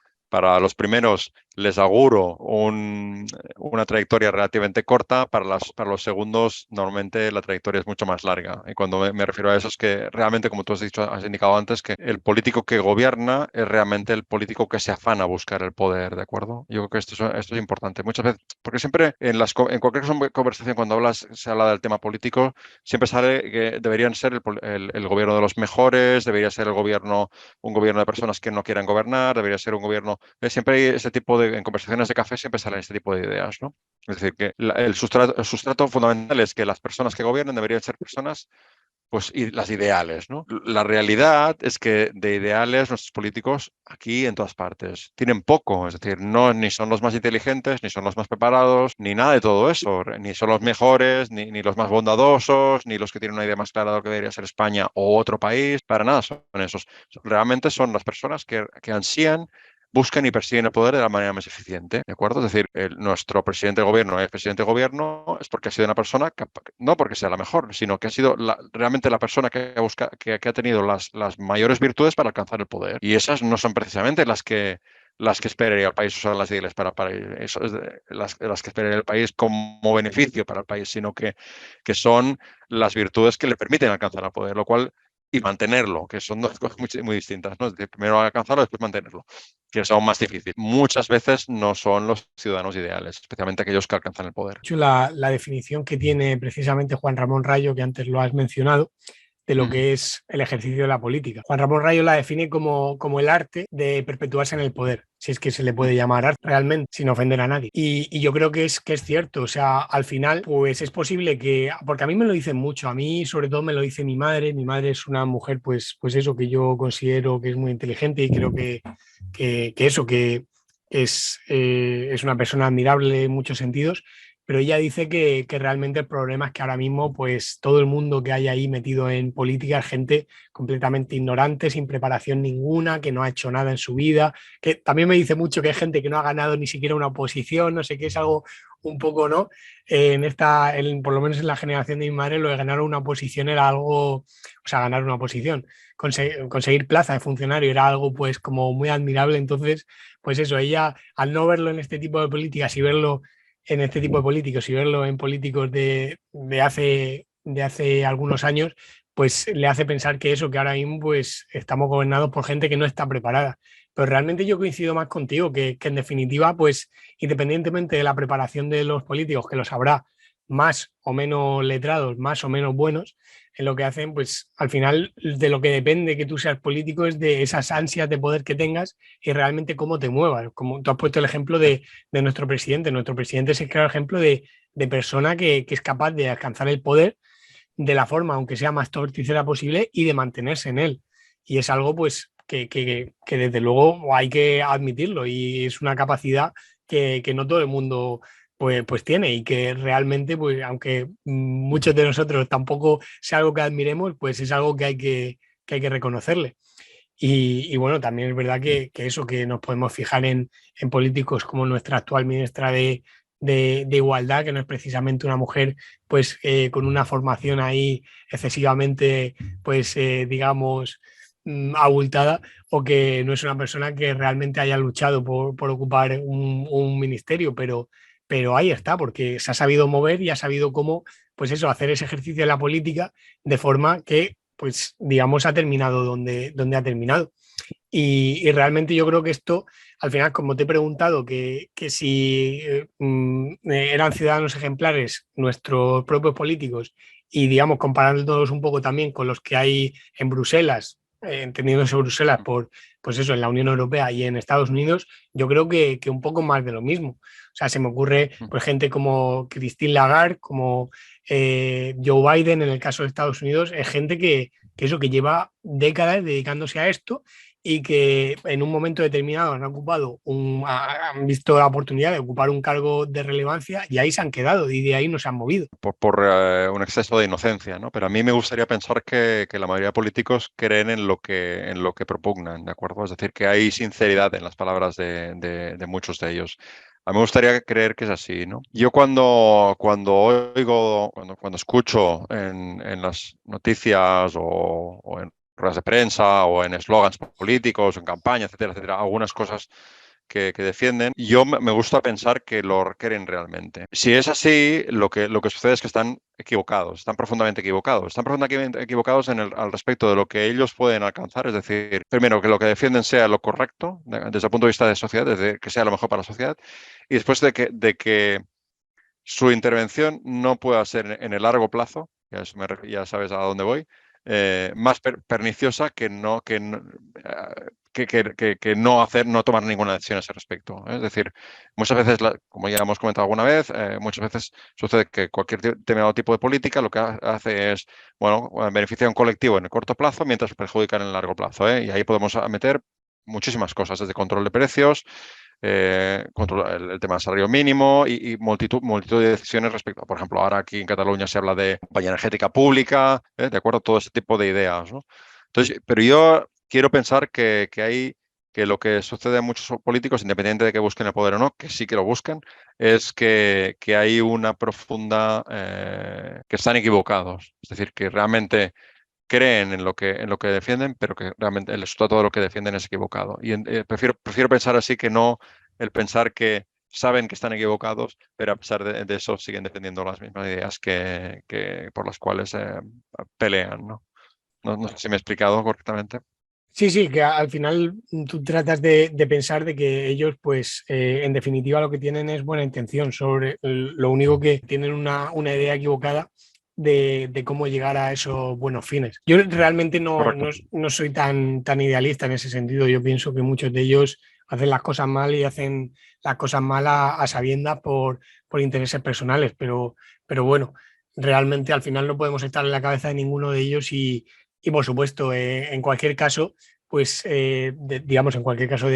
Speaker 2: los primeros les auguro una trayectoria relativamente corta, para los segundos normalmente la trayectoria es mucho más larga. Y cuando me refiero a eso es que realmente, como tú has indicado antes, que el político que gobierna es realmente el político que se afana a buscar el poder, ¿de acuerdo? Yo creo que esto es importante. Muchas veces, porque siempre en cualquier conversación cuando se habla del tema político, siempre sale que deberían ser el gobierno de los mejores, debería ser un gobierno de personas que no quieran gobernar, debería ser un gobierno. Siempre hay ese tipo en conversaciones de café siempre salen este tipo de ideas, ¿no? Es decir, que el sustrato fundamental es que las personas que gobiernan deberían ser personas, pues, y las ideales, ¿no? La realidad es que de ideales nuestros políticos aquí en todas partes tienen poco, es decir, ni son los más inteligentes, ni son los más preparados, ni nada de todo eso, ni son los mejores, ni los más bondadosos, ni los que tienen una idea más clara de lo que debería ser España o otro país, para nada son esos. Realmente son las personas que ansían, buscan y persiguen el poder de la manera más eficiente, ¿de acuerdo? Es decir, nuestro presidente de gobierno es presidente de gobierno es porque ha sido una persona, no porque sea la mejor, sino que ha sido realmente la persona que ha tenido las mayores virtudes para alcanzar el poder. Y esas no son precisamente las que esperaría el país, o son las ideales para eso, las que esperaría el país como beneficio para el país, sino que son las virtudes que le permiten alcanzar el poder, lo cual y mantenerlo, que son dos cosas muy distintas, ¿no? Es decir, primero alcanzarlo, después mantenerlo, que es aún más difícil. Muchas veces no son los ciudadanos ideales, especialmente aquellos que alcanzan el poder.
Speaker 1: La definición que tiene precisamente Juan Ramón Rayo, que antes lo has mencionado, de lo que es el ejercicio de la política. Juan Ramón Rayo la define como el arte de perpetuarse en el poder, si es que se le puede llamar arte realmente, sin ofender a nadie. Y yo creo que es cierto, o sea, al final, pues es posible que, porque a mí me lo dicen mucho, a mí sobre todo me lo dice mi madre es una mujer, pues eso, que yo considero que es muy inteligente y creo que es una persona admirable en muchos sentidos. pero ella dice que realmente el problema es que ahora mismo pues todo el mundo que hay ahí metido en política es gente completamente ignorante, sin preparación ninguna, que no ha hecho nada en su vida, que también me dice mucho que hay gente que no ha ganado ni siquiera una oposición, no sé qué, es algo un poco, ¿no? Por lo menos en la generación de mi madre, lo de ganar una oposición era algo, o sea, ganar una oposición, conseguir plaza de funcionario era algo pues como muy admirable, entonces, pues eso, ella al no verlo en este tipo de políticas y verlo en este tipo de políticos y verlo en políticos de hace algunos años, pues le hace pensar que eso, que ahora mismo pues estamos gobernados por gente que no está preparada. Pero realmente yo coincido más contigo, que en definitiva, pues independientemente de la preparación de los políticos, que los habrá más o menos letrados, más o menos buenos, en lo que hacen, pues al final de lo que depende que tú seas político es de esas ansias de poder que tengas y realmente cómo te muevas. Como tú has puesto el ejemplo de nuestro presidente. Nuestro presidente es el claro ejemplo de persona que es capaz de alcanzar el poder de la forma, aunque sea más torticera posible, y de mantenerse en él. Y es algo pues que desde luego hay que admitirlo y es una capacidad que no todo el mundo pues tiene y que realmente, pues aunque muchos de nosotros tampoco sea algo que admiremos, pues es algo que hay que reconocerle. Y bueno, también es verdad que eso, que nos podemos fijar en políticos como nuestra actual ministra de Igualdad, que no es precisamente una mujer pues con una formación ahí excesivamente, pues digamos, abultada, o que no es una persona que realmente haya luchado por ocupar un ministerio, pero ahí está, porque se ha sabido mover y ha sabido cómo, pues eso, hacer ese ejercicio de la política de forma que pues digamos, ha terminado donde ha terminado. Y realmente yo creo que esto, al final, como te he preguntado, que si eran ciudadanos ejemplares nuestros propios políticos y, digamos, comparándolos un poco también con los que hay en Bruselas, entendiéndose Bruselas por, pues eso, en la Unión Europea y en Estados Unidos, yo creo que un poco más de lo mismo. O sea, se me ocurre, pues, gente como Christine Lagarde, como Joe Biden en el caso de Estados Unidos, es gente que eso, que lleva décadas dedicándose a esto y que en un momento determinado han visto la oportunidad de ocupar un cargo de relevancia y ahí se han quedado y de ahí no se han movido.
Speaker 2: Por un exceso de inocencia, ¿no? Pero a mí me gustaría pensar que la mayoría de políticos creen en lo que propugnan, ¿de acuerdo? Es decir, que hay sinceridad en las palabras de muchos de ellos. A mí me gustaría creer que es así, ¿no? Yo cuando oigo, cuando escucho en las noticias o en ruedas de prensa o en eslogans políticos, en campaña, etcétera, etcétera, algunas cosas que defienden, yo me gusta pensar que lo requieren realmente. Si es así, lo que sucede es que están equivocados, están profundamente equivocados. Están profundamente equivocados al respecto de lo que ellos pueden alcanzar, es decir, primero, que lo que defienden sea lo correcto desde el punto de vista de sociedad, desde que sea lo mejor para la sociedad, y después de que su intervención no pueda ser en el largo plazo, ya sabes a dónde voy, más perniciosa que no hacer, no tomar ninguna decisión a ese respecto. Es decir, muchas veces, como ya hemos comentado alguna vez, muchas veces sucede que cualquier determinado tipo de política lo que hace es, bueno, beneficiar a un colectivo en el corto plazo mientras perjudica en el largo plazo. Y ahí podemos meter muchísimas cosas, desde control de precios, el tema del salario mínimo y multitud de decisiones respecto a, por ejemplo, ahora aquí en Cataluña se habla de compañía energética pública, de acuerdo, todo ese tipo de ideas, ¿no? Entonces, pero yo quiero pensar que lo que sucede a muchos políticos, independiente de que busquen el poder o no, que sí que lo buscan, es que hay una profunda, que están equivocados. Es decir, que realmente creen en lo que defienden, pero que realmente el resultado de lo que defienden es equivocado. Y prefiero pensar así que no el pensar que saben que están equivocados, pero a pesar de eso siguen defendiendo las mismas ideas por las cuales pelean, ¿no? No sé si me he explicado correctamente.
Speaker 1: Sí, sí, que al final tú tratas de pensar de que ellos, pues, en definitiva, lo que tienen es buena intención. Lo único que tienen una idea equivocada de cómo llegar a esos buenos fines. Yo realmente
Speaker 2: Correcto.
Speaker 1: no soy tan idealista en ese sentido. Yo pienso que muchos de ellos hacen las cosas mal y hacen las cosas mal a sabiendas por intereses personales. Pero bueno, realmente al final no podemos estar en la cabeza de ninguno de ellos y por supuesto, en cualquier caso, pues digamos, en cualquier caso,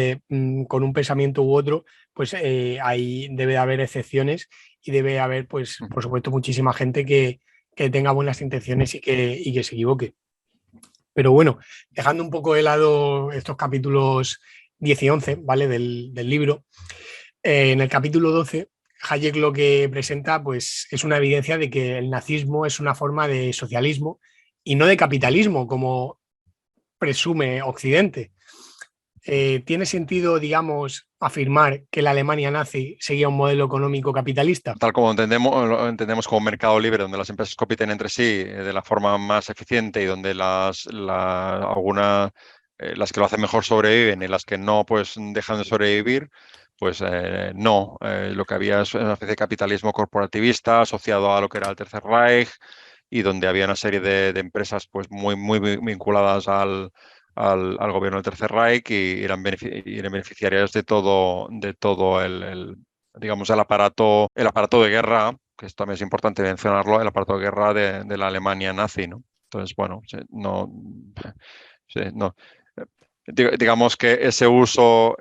Speaker 1: con un pensamiento u otro, pues ahí debe de haber excepciones y debe haber, pues, por supuesto, muchísima gente que tenga buenas intenciones y que se equivoque. Pero bueno, dejando un poco de lado estos capítulos 10 y 11, ¿vale? Del libro, en el capítulo 12, Hayek lo que presenta pues, es una evidencia de que el nazismo es una forma de socialismo y no de capitalismo, como presume Occidente. ¿Tiene sentido, digamos, afirmar que la Alemania nazi seguía un modelo económico capitalista?
Speaker 2: Tal como lo entendemos como un mercado libre, donde las empresas compiten entre sí de la forma más eficiente y donde algunas, las que lo hacen mejor sobreviven y las que no, pues dejan de sobrevivir, pues no. Lo que había es una especie de capitalismo corporativista asociado a lo que era el Tercer Reich y donde había una serie de empresas pues muy vinculadas al gobierno del Tercer Reich y eran beneficiarias de todo digamos, el aparato de guerra, que esto también es importante mencionarlo, el aparato de guerra de la Alemania nazi, ¿no? Entonces, bueno, no, no. Digamos que esa visión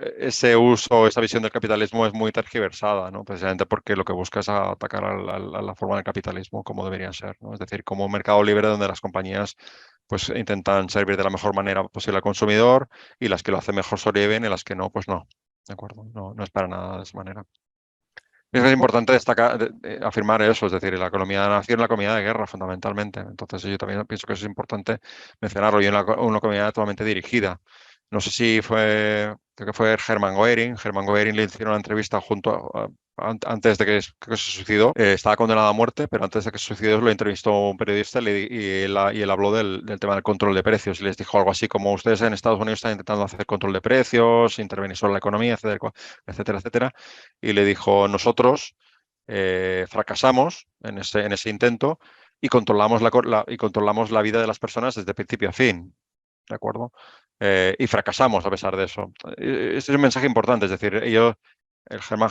Speaker 2: del capitalismo es muy tergiversada, ¿no? Precisamente porque lo que busca es atacar a la forma del capitalismo como debería ser, ¿no? Es decir, como un mercado libre donde las compañías pues intentan servir de la mejor manera posible al consumidor y las que lo hacen mejor sobreviven y las que no, pues no. ¿De acuerdo? No, no es para nada de esa manera. Es importante destacar, afirmar eso, es decir, la economía de la nación es la economía de guerra, fundamentalmente. Entonces, yo también pienso que eso es importante mencionarlo. Y una economía totalmente dirigida. No sé si creo que fue Hermann Goering. Hermann Goering le hicieron una entrevista antes de que se suicidó. Estaba condenado a muerte, pero antes de que se suicidó lo entrevistó un periodista y él habló del tema del control de precios. Y les dijo algo así como: ustedes en Estados Unidos están intentando hacer control de precios, intervenir sobre la economía, etcétera, etcétera, etcétera. Y le dijo: nosotros fracasamos en ese intento y controlamos la vida de las personas desde principio a fin. ¿De acuerdo? Y fracasamos a pesar de eso. Este es un mensaje importante, es decir, el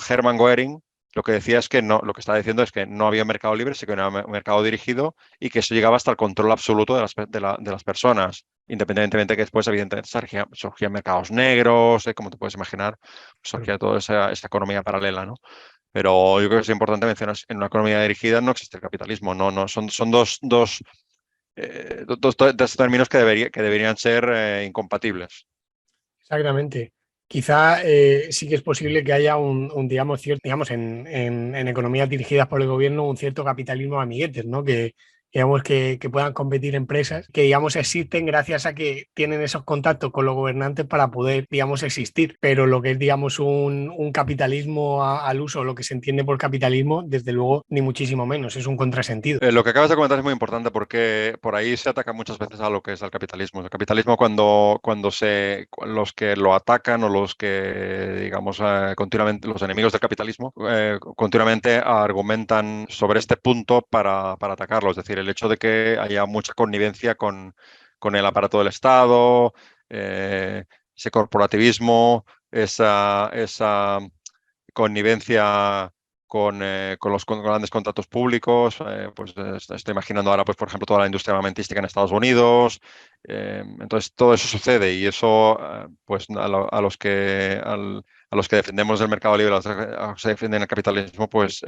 Speaker 2: Hermann Goering lo que decía es que no, lo que estaba diciendo es que no había mercado libre, sino que había un mercado dirigido y que eso llegaba hasta el control absoluto de las personas, independientemente de que después, evidentemente, surgían mercados negros, como te puedes imaginar, surgía toda esa economía paralela, ¿no? Pero yo creo que es importante mencionar, en una economía dirigida no existe el capitalismo, no, son dos términos que deberían ser incompatibles.
Speaker 1: Exactamente. Quizá sí que es posible que haya digamos, digamos en economías dirigidas por el gobierno, un cierto capitalismo de amiguetes, ¿no? Digamos, que puedan competir empresas que, digamos, existen gracias a que tienen esos contactos con los gobernantes para poder, digamos, existir. Pero lo que es, digamos, un capitalismo al uso, lo que se entiende por capitalismo, desde luego, ni muchísimo menos, es un contrasentido.
Speaker 2: Lo que acabas de comentar es muy importante porque por ahí se ataca muchas veces a lo que es el capitalismo. El capitalismo los que lo atacan o los que, digamos, continuamente, los enemigos del capitalismo, continuamente argumentan sobre este punto para atacarlo. Es decir, el hecho de que haya mucha connivencia con el aparato del Estado, ese corporativismo, esa connivencia con los grandes contratos públicos. Pues estoy imaginando ahora, pues, por ejemplo, toda la industria armamentística en Estados Unidos. Entonces, todo eso sucede y eso, pues, a los que defendemos el mercado libre, a los que defienden el capitalismo, pues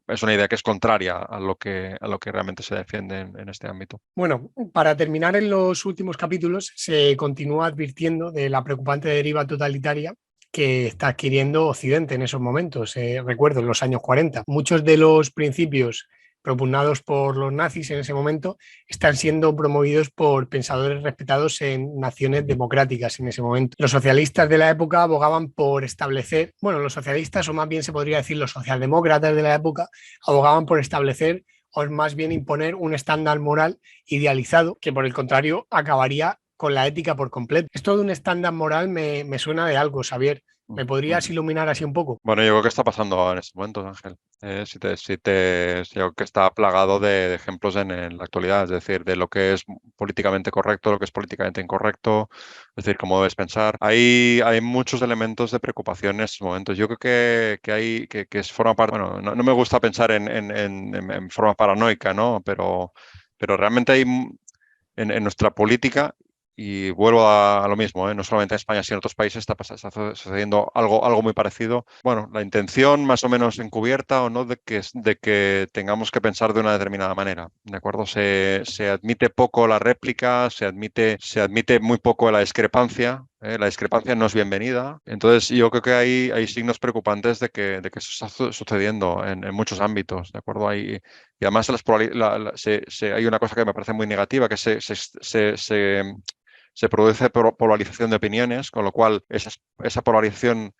Speaker 2: es una idea que es contraria a lo que realmente se defiende en este ámbito.
Speaker 1: Bueno, para terminar, en los últimos capítulos se continúa advirtiendo de la preocupante deriva totalitaria que está adquiriendo Occidente en esos momentos. Recuerdo, en los años 40. Muchos de los principios propugnados por los nazis en ese momento están siendo promovidos por pensadores respetados en naciones democráticas en ese momento. Los socialistas de la época abogaban por establecer, bueno, los socialistas, o más bien se podría decir los socialdemócratas de la época, abogaban por establecer o más bien imponer un estándar moral idealizado que, por el contrario, acabaría con la ética por completo. Esto de un estándar moral me suena de algo, Xavier. ¿Me podrías iluminar así un poco?
Speaker 2: Bueno, yo creo que está pasando en estos momentos, Ángel. Yo creo que está plagado de ejemplos en la actualidad, es decir, de lo que es políticamente correcto, lo que es políticamente incorrecto, es decir, cómo debes pensar. Hay muchos elementos de preocupación en estos momentos. Yo creo que forma parte, bueno, no me gusta pensar en forma paranoica, ¿no? Pero realmente hay en nuestra política y vuelvo a lo mismo, ¿eh? No solamente en España, sino en otros países está sucediendo algo muy parecido. Bueno, la intención más o menos encubierta o no de que tengamos que pensar de una determinada manera, ¿de acuerdo? Se admite poco la réplica, se admite muy poco la discrepancia. La discrepancia no es bienvenida. Entonces, yo creo que hay signos preocupantes de que eso está sucediendo en muchos ámbitos, ¿de acuerdo? Y además hay una cosa que me parece muy negativa, que se produce polarización de opiniones, con lo cual esa polarización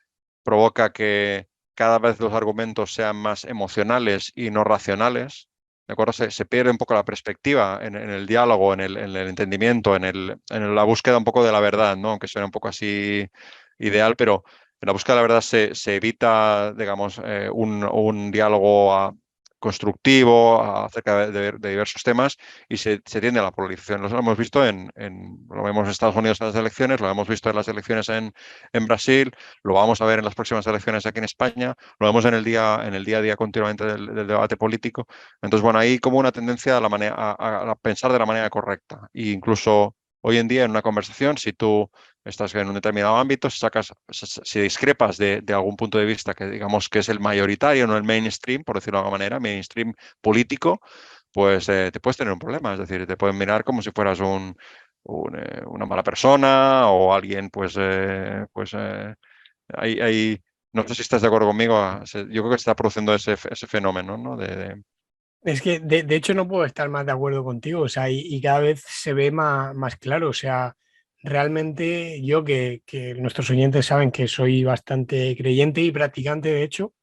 Speaker 2: provoca que cada vez los argumentos sean más emocionales y no racionales. ¿De acuerdo? Se pierde un poco la perspectiva en el diálogo, en el entendimiento, en la búsqueda un poco de la verdad, ¿no? Aunque suene un poco así ideal, pero en la búsqueda de la verdad se evita, digamos, un diálogo constructivo acerca de diversos temas y se tiende a la polarización. Lo hemos visto lo vemos en Estados Unidos en las elecciones, lo hemos visto en las elecciones en Brasil, lo vamos a ver en las próximas elecciones aquí en España, lo vemos en el día a día continuamente del debate político. Entonces, bueno, hay como una tendencia a pensar de la manera correcta. E incluso hoy en día en una conversación, si tú estás en un determinado ámbito, si discrepas de algún punto de vista que digamos que es el mayoritario, no el mainstream, por decirlo de alguna manera, mainstream político, pues te puedes tener un problema. Es decir, te pueden mirar como si fueras una mala persona o alguien, no sé si estás de acuerdo conmigo, yo creo que se está produciendo ese fenómeno, ¿no?
Speaker 1: Es que de hecho no puedo estar más de acuerdo contigo, o sea, y cada vez se ve más claro, o sea, realmente yo que nuestros oyentes saben que soy bastante creyente y practicante, de hecho,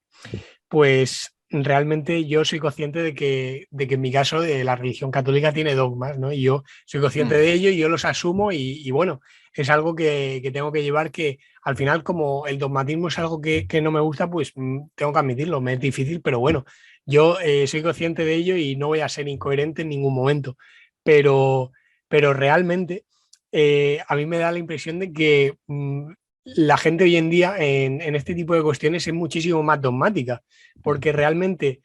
Speaker 1: pues realmente yo soy consciente de que en mi caso la religión católica tiene dogmas, ¿no? Y yo soy consciente de ello y yo los asumo y bueno, es algo que tengo que llevar que al final como el dogmatismo es algo que no me gusta, pues tengo que admitirlo, me es difícil, pero bueno, yo soy consciente de ello y no voy a ser incoherente en ningún momento, pero, pero realmente a mí me da la impresión de que la gente hoy en día en este tipo de cuestiones es muchísimo más dogmática porque realmente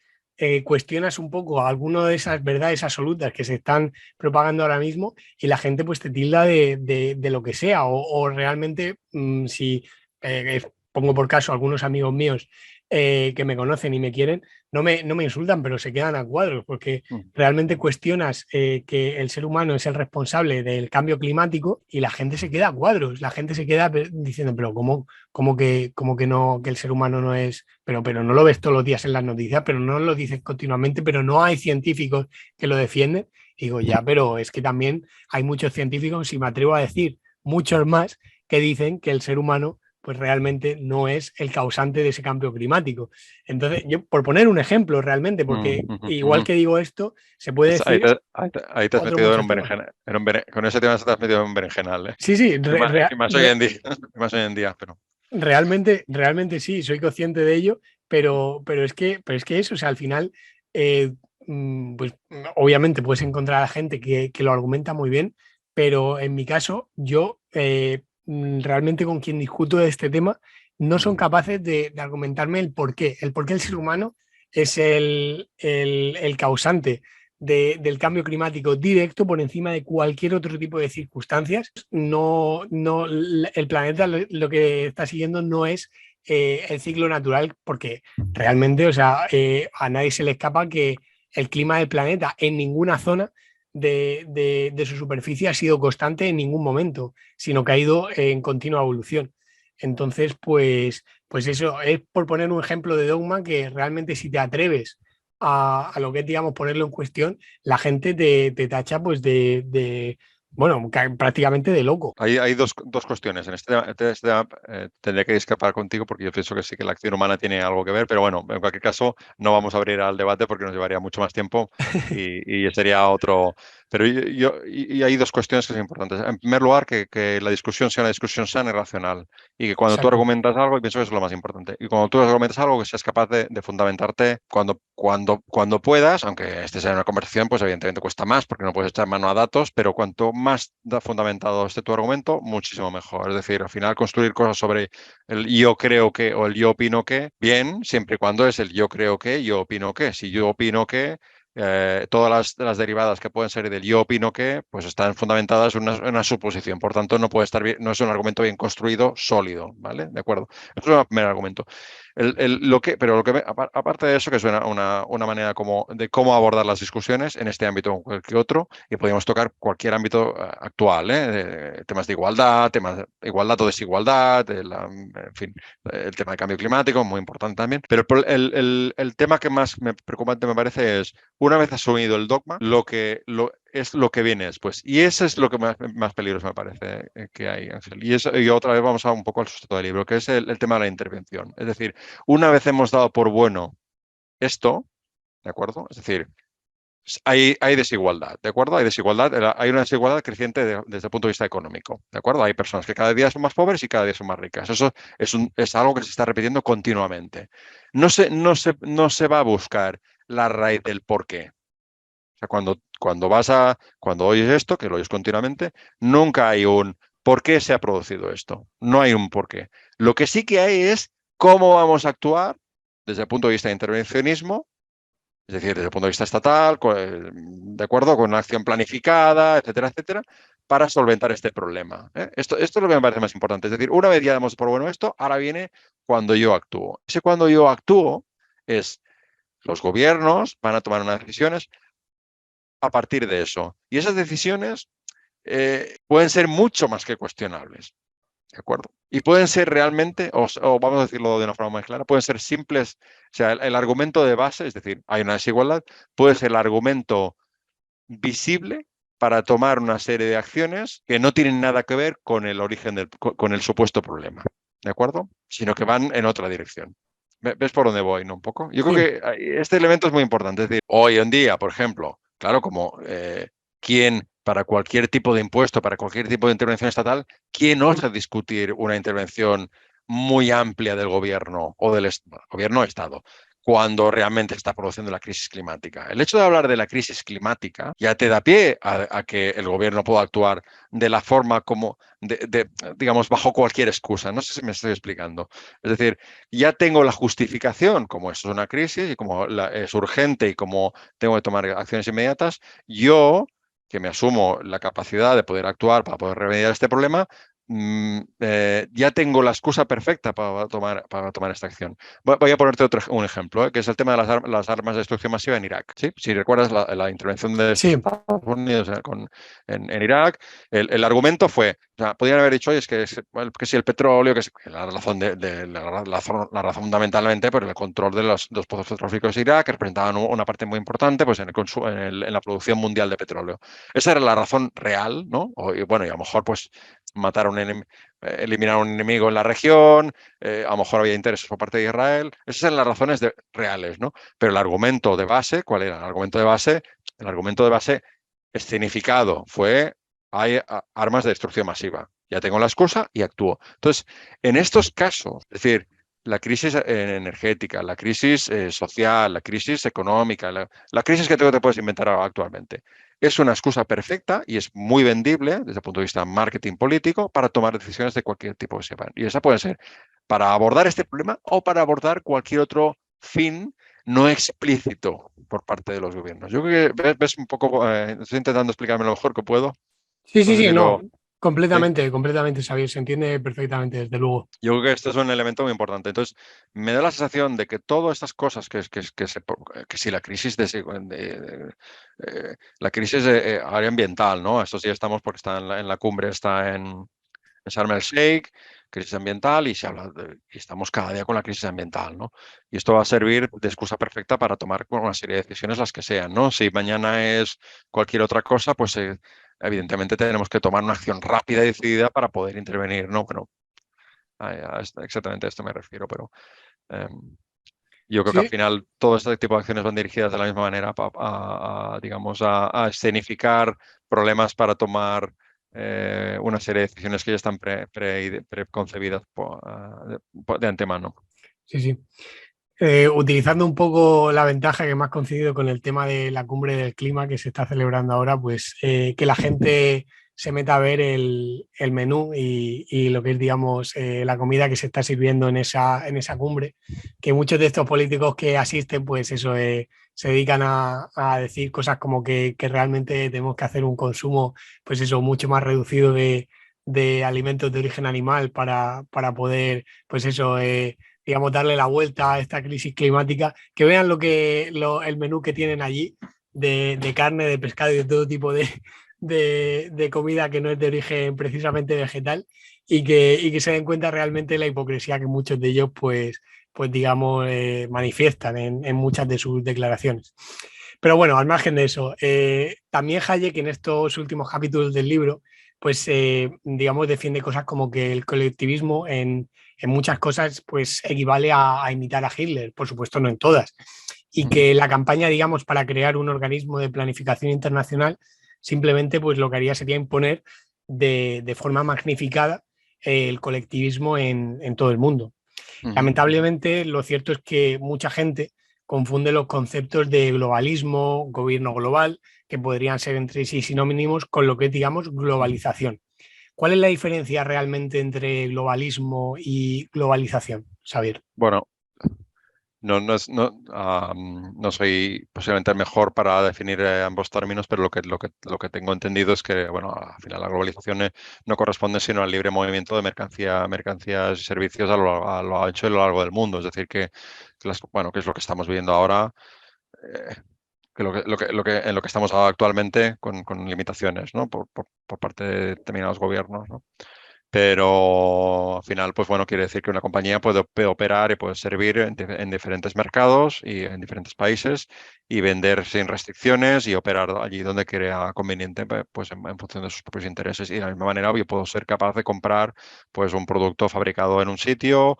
Speaker 1: cuestionas un poco alguna de esas verdades absolutas que se están propagando ahora mismo y la gente pues te tilda de lo que sea o realmente si pongo por caso algunos amigos míos que me conocen y me quieren, no me insultan, pero se quedan a cuadros porque realmente cuestionas que el ser humano es el responsable del cambio climático y la gente se queda a cuadros, la gente se queda diciendo, pero ¿cómo que no, que el ser humano no es, pero no lo ves todos los días en las noticias, pero no lo dices continuamente, pero no hay científicos que lo defienden? Y digo, ya, pero es que también hay muchos científicos, si me atrevo a decir, muchos más, que dicen que el ser humano pues realmente no es el causante de ese cambio climático. Entonces, yo por poner un ejemplo realmente, porque igual que digo esto, se puede decir
Speaker 2: Ahí te has
Speaker 1: otros
Speaker 2: metido en
Speaker 1: muchos
Speaker 2: un
Speaker 1: temas.
Speaker 2: berenjenal. Con ese tema te has metido en un berenjenal, ¿eh?
Speaker 1: Sí, sí,
Speaker 2: Y más hoy en día. Y más hoy en día, pero...
Speaker 1: realmente sí, soy consciente de ello, pero es que eso, o sea, al final, pues obviamente puedes encontrar a gente que lo argumenta muy bien, pero en mi caso, yo realmente con quien discuto de este tema no son capaces de argumentarme el por qué el ser humano es el causante del cambio climático directo por encima de cualquier otro tipo de circunstancias. No, el planeta lo que está siguiendo no es el ciclo natural, porque realmente, o sea, a nadie se le escapa que el clima del planeta en ninguna zona de su superficie ha sido constante en ningún momento, sino que ha ido en continua evolución. Entonces, pues eso es por poner un ejemplo de dogma que realmente si te atreves a lo que es, digamos, ponerlo en cuestión, la gente te tacha pues bueno, prácticamente de loco.
Speaker 2: Hay dos cuestiones. En este tema, tendría que discrepar contigo porque yo pienso que sí que la acción humana tiene algo que ver, pero bueno, en cualquier caso no vamos a abrir al debate porque nos llevaría mucho más tiempo y sería otro... Pero y hay dos cuestiones que son importantes. En primer lugar, que la discusión sea una discusión sana y racional y que cuando tú
Speaker 1: Exacto.
Speaker 2: argumentas algo, y pienso que eso es lo más importante, y cuando tú argumentas algo, que seas capaz de fundamentarte cuando puedas, aunque estés en una conversación, pues evidentemente cuesta más porque no puedes echar mano a datos, pero cuanto más fundamentado esté tu argumento, muchísimo mejor. Es decir, al final construir cosas sobre el yo creo que o el yo opino que, bien, siempre y cuando es el yo creo que, yo opino que. Si yo opino que todas las derivadas que pueden ser del yo opino que, pues están fundamentadas en una suposición. Por tanto, no puede estar bien, no es un argumento bien construido, sólido, ¿vale? ¿De acuerdo? Eso es el primer argumento. Pero aparte de eso, que es una manera de cómo abordar las discusiones en este ámbito o en cualquier otro, y podríamos tocar cualquier ámbito actual, temas de igualdad o desigualdad, en fin, el tema de cambio climático, muy importante también. Pero el tema que más preocupante me parece es, una vez asumido el dogma, es lo que viene después. Y eso es lo que más peligroso me parece que hay, Ángel. Y otra vez vamos a un poco al sustrato del libro, que es el tema de la intervención. Es decir, una vez hemos dado por bueno esto, ¿de acuerdo? Es decir, hay desigualdad, ¿de acuerdo? Hay una desigualdad creciente desde el punto de vista económico, ¿de acuerdo? Hay personas que cada día son más pobres y cada día son más ricas. Eso es algo que se está repitiendo continuamente. No se va a buscar la raíz del por qué. O sea, cuando oyes esto, que lo oyes continuamente, nunca hay un por qué se ha producido esto. No hay un por qué. Lo que sí que hay es cómo vamos a actuar desde el punto de vista de intervencionismo, es decir, desde el punto de vista estatal, de acuerdo, con una acción planificada, etcétera, etcétera, para solventar este problema. Esto es lo que me parece más importante. Es decir, una vez ya damos por bueno esto, ahora viene cuando yo actúo. Ese cuando yo actúo es los gobiernos van a tomar unas decisiones a partir de eso. Y esas decisiones pueden ser mucho más que cuestionables, ¿de acuerdo? Y pueden ser realmente, o vamos a decirlo de una forma más clara, pueden ser simples. O sea, el argumento de base, es decir, hay una desigualdad, puede ser el argumento visible para tomar una serie de acciones que no tienen nada que ver con el origen con el supuesto problema, ¿de acuerdo? Sino que van en otra dirección. ¿Ves por dónde voy, no? Un poco. Yo creo
Speaker 1: Sí.
Speaker 2: que este elemento es muy importante. Es decir, hoy en día, por ejemplo, claro, como ¿quién, para cualquier tipo de impuesto, para cualquier tipo de intervención estatal, quién osa discutir una intervención muy amplia del gobierno o del gobierno o Estado cuando realmente está produciendo la crisis climática? El hecho de hablar de la crisis climática ya te da pie a que el gobierno pueda actuar de la forma como, digamos, bajo cualquier excusa. No sé si me estoy explicando. Es decir, ya tengo la justificación, como esto es una crisis y como es urgente y como tengo que tomar acciones inmediatas, yo, que me asumo la capacidad de poder actuar para poder remediar este problema, ya tengo la excusa perfecta para tomar esta acción. Voy a ponerte un ejemplo, que es el tema de las armas de destrucción masiva en Irak. ¿Sí? Si recuerdas la intervención de
Speaker 1: Sí,
Speaker 2: Estados Unidos en Irak, el argumento fue, o sea, podrían haber dicho, oye, que si el petróleo, que la razón, la razón fundamentalmente por el control de los pozos petrolíferos de Irak, que representaban una parte muy importante pues, en la producción mundial de petróleo. Esa era la razón real, ¿no? Y bueno, y a lo mejor pues eliminar a un enemigo en la región, a lo mejor había intereses por parte de Israel. Esas eran las razones reales, ¿no? Pero el argumento de base, ¿cuál era? El argumento de base escenificado fue: hay armas de destrucción masiva. Ya tengo la excusa y actúo. Entonces, en estos casos, es decir, la crisis energética, la crisis social, la crisis económica, la crisis que te puedes inventar actualmente, es una excusa perfecta y es muy vendible desde el punto de vista marketing político para tomar decisiones de cualquier tipo que sepan. Y esa puede ser para abordar este problema o para abordar cualquier otro fin no explícito por parte de los gobiernos. Yo creo que ves un poco, estoy intentando explicarme lo mejor que puedo.
Speaker 1: sí,
Speaker 2: No
Speaker 1: sí,
Speaker 2: sé
Speaker 1: sí,
Speaker 2: si
Speaker 1: no,
Speaker 2: ¿sí?
Speaker 1: completamente, completamente, Xavier, se entiende perfectamente, desde luego.
Speaker 2: Yo creo que este es un elemento muy importante. Entonces, me da la sensación de que todas estas cosas que si la crisis la crisis área ambiental, ¿no? Esto sí estamos porque está en la cumbre, está en Sharm el Sheikh, crisis ambiental, y y estamos cada día con la crisis ambiental, ¿no? Y esto va a servir de excusa perfecta para tomar una serie de decisiones, las que sean, ¿no? Si mañana es cualquier otra cosa, pues evidentemente tenemos que tomar una acción rápida y decidida para poder intervenir, ¿no? Bueno, exactamente a esto me refiero, pero yo creo que al
Speaker 1: Sí,
Speaker 2: final todo este tipo de acciones van dirigidas de la misma manera digamos, a escenificar problemas para tomar una serie de decisiones que ya están preconcebidas de antemano.
Speaker 1: sí, sí. Utilizando un poco la ventaja que me has concedido con el tema de la cumbre del clima que se está celebrando ahora, pues que la gente se meta a ver el menú y lo que es, digamos, la comida que se está sirviendo en esa cumbre, que muchos de estos políticos que asisten, pues eso, se dedican a decir cosas como que realmente tenemos que hacer un consumo, pues eso, mucho más reducido de alimentos de origen animal para poder, pues eso, digamos, darle la vuelta a esta crisis climática, que vean el menú que tienen allí de carne, de pescado y de todo tipo de comida que no es de origen precisamente vegetal y que se den cuenta realmente la hipocresía que muchos de ellos, pues digamos, manifiestan en muchas de sus declaraciones. Pero bueno, al margen de eso, también Hayek en estos últimos capítulos del libro, pues digamos, defiende cosas como que el colectivismo en muchas cosas pues equivale a imitar a Hitler, por supuesto no en todas, y que la campaña, digamos, para crear un organismo de planificación internacional simplemente pues lo que haría sería imponer de forma magnificada el colectivismo en todo el mundo. Lamentablemente, lo cierto es que mucha gente confunde los conceptos de globalismo, gobierno global, que podrían ser entre sí sinónimos, con lo que es, digamos, globalización. ¿Cuál es la diferencia realmente entre globalismo y globalización, Xavier?
Speaker 2: Bueno, no soy posiblemente el mejor para definir ambos términos, pero lo que tengo entendido es que, bueno, al final la globalización no corresponde sino al libre movimiento de mercancías y servicios a lo ancho y a lo largo del mundo. Es decir, bueno, que es lo que estamos viviendo ahora, que en lo que estamos actualmente con limitaciones, ¿no? Por parte de determinados gobiernos, ¿no? Pero al final, pues bueno, quiere decir que una compañía puede operar y puede servir en diferentes mercados y en diferentes países y vender sin restricciones y operar allí donde crea conveniente, pues en función de sus propios intereses. Y de la misma manera, yo puedo ser capaz de comprar pues un producto fabricado en un sitio,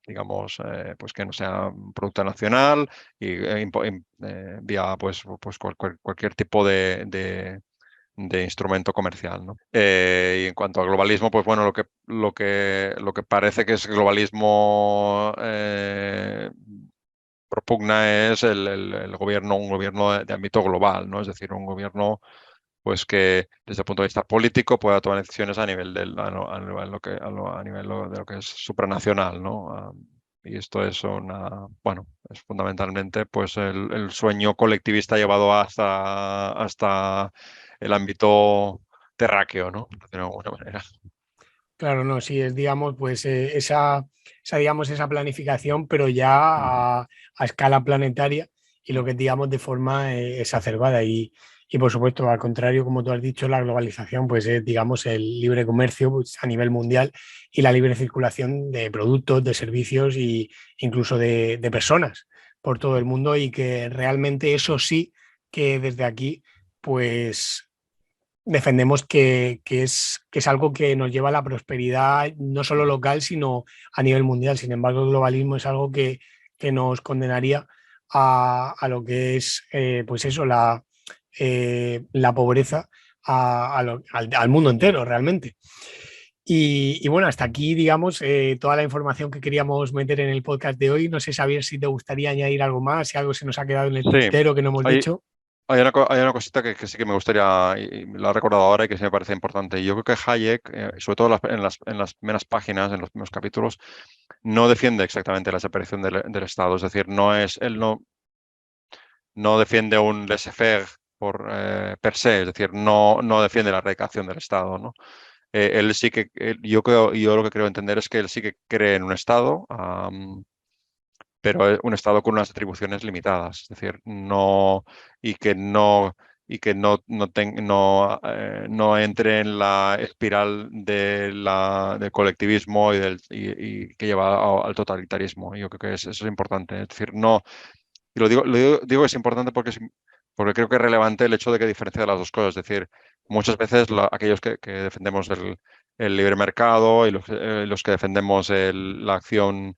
Speaker 2: digamos, pues que no sea un producto nacional y vía pues cualquier tipo de instrumento comercial, ¿no? Y en cuanto al globalismo, pues bueno, lo que parece que es globalismo propugna es el gobierno, un gobierno de ámbito global, ¿no? Es decir, un gobierno pues que desde el punto de vista político pueda tomar decisiones a nivel a nivel de lo que es supranacional, ¿no? Y esto es bueno, es fundamentalmente pues el sueño colectivista llevado hasta el ámbito terráqueo, ¿no? De alguna manera.
Speaker 1: Claro, no, sí, es, digamos, pues digamos, esa planificación, pero ya a escala planetaria y lo que es, digamos, de forma exacerbada. Y, por supuesto, al contrario, como tú has dicho, la globalización, pues es, digamos, el libre comercio pues, a nivel mundial y la libre circulación de productos, de servicios e incluso de personas por todo el mundo y que realmente eso sí que desde aquí, pues defendemos que es algo que nos lleva a la prosperidad no solo local, sino a nivel mundial. Sin embargo, el globalismo es algo que nos condenaría a lo que es, pues eso, la pobreza al mundo entero, realmente. Y bueno, hasta aquí, digamos, toda la información que queríamos meter en el podcast de hoy. No sé, saber si te gustaría añadir algo más, si algo se nos ha quedado en el
Speaker 2: Sí,
Speaker 1: tintero que no hemos
Speaker 2: hay,
Speaker 1: dicho.
Speaker 2: hay una cosita que sí que me gustaría, y me la he recordado ahora y que sí me parece importante. Yo creo que Hayek, sobre todo en las primeras páginas, en los primeros capítulos, no defiende exactamente la desaparición del Estado. Es decir, él no defiende un laissez-faire per se, es decir, no defiende la erradicación del Estado, ¿no? Él sí que, yo lo que creo entender es que él sí que cree en un Estado, pero es un Estado con unas atribuciones limitadas, es decir, y que no entre en la espiral del colectivismo y que lleva al totalitarismo. Yo creo que eso es importante. Es decir, no, y digo que es importante porque creo que es relevante el hecho de que diferencia de las dos cosas. Es decir, muchas veces aquellos que defendemos el libre mercado y los que defendemos la acción,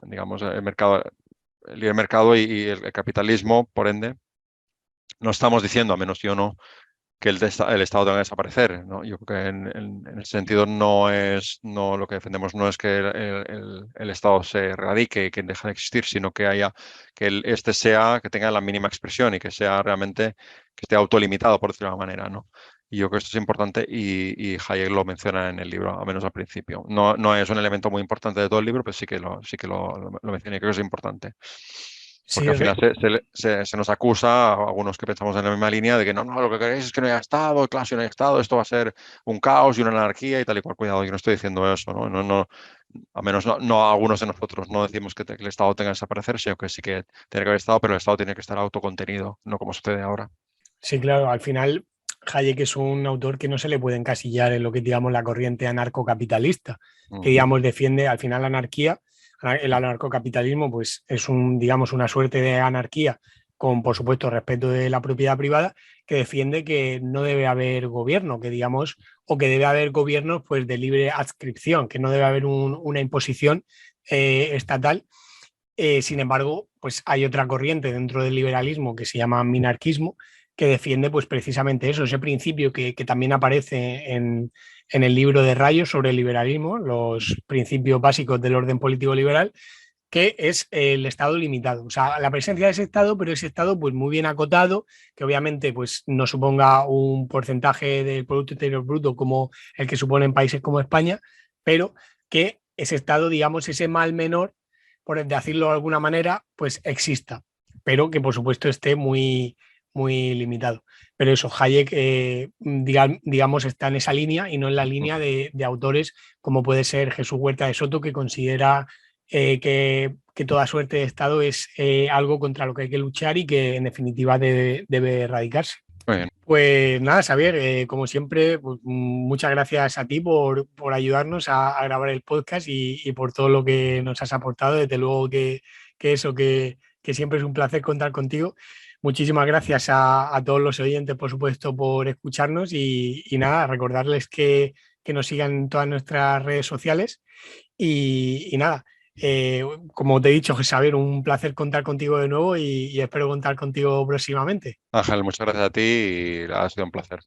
Speaker 2: digamos, el libre mercado y el capitalismo, por ende, no estamos diciendo, a menos yo no, que el Estado tenga que desaparecer, ¿no? Yo creo que en ese sentido no lo que defendemos no es que el Estado se erradique y que deje de existir, sino que que tenga la mínima expresión y que sea realmente, que esté autolimitado, por decirlo de alguna manera, ¿no? Y yo creo que esto es importante y Hayek lo menciona en el libro, al menos al principio. No, no es un elemento muy importante de todo el libro, pero sí que lo menciona y creo que es importante. Porque
Speaker 1: Sí,
Speaker 2: al final se nos acusa, a algunos que pensamos en la misma línea, de que no, lo que queréis es que no haya Estado, claro, si no hay Estado, esto va a ser un caos y una anarquía y tal y cual. Cuidado, yo no estoy diciendo eso, ¿no? Al menos no algunos de nosotros no decimos que el Estado tenga que desaparecer, sino que sí que tiene que haber Estado, pero el Estado tiene que estar autocontenido, no como sucede ahora.
Speaker 1: sí, claro, al final Hayek es un autor que no se le puede encasillar en lo que digamos la corriente anarcocapitalista, que
Speaker 2: Ujú.
Speaker 1: digamos defiende al final la anarquía, el anarcocapitalismo pues es digamos una suerte de anarquía con por supuesto respeto de la propiedad privada, que defiende que no debe haber gobierno, que digamos, o que debe haber gobiernos pues de libre adscripción, que no debe haber una imposición estatal. Sin embargo, pues hay otra corriente dentro del liberalismo que se llama minarquismo, que defiende pues precisamente eso, ese principio que también aparece en el libro de Rayos sobre el liberalismo, los principios básicos del orden político liberal, que es el Estado limitado. O sea, la presencia de ese Estado, pero ese Estado pues muy bien acotado, que obviamente pues no suponga un porcentaje del Producto Interior Bruto como el que supone en países como España, pero que ese Estado, digamos, ese mal menor, por decirlo de alguna manera, pues exista, pero que por supuesto esté muy limitado. Pero eso, Hayek, digamos, está en esa línea y no en la línea de autores como puede ser Jesús Huerta de Soto, que considera que toda suerte de Estado es algo contra lo que hay que luchar y que en definitiva debe erradicarse.
Speaker 2: Muy bien.
Speaker 1: Pues nada, Xavier, como siempre, pues, muchas gracias a ti por ayudarnos a grabar el podcast y por todo lo que nos has aportado. Desde luego que siempre es un placer contar contigo. Muchísimas gracias a todos los oyentes, por supuesto, por escucharnos y nada, recordarles que nos sigan en todas nuestras redes sociales y nada, como te he dicho, Xavier, un placer contar contigo de nuevo y espero contar contigo próximamente.
Speaker 2: Ángel, muchas gracias a ti y ha sido un placer.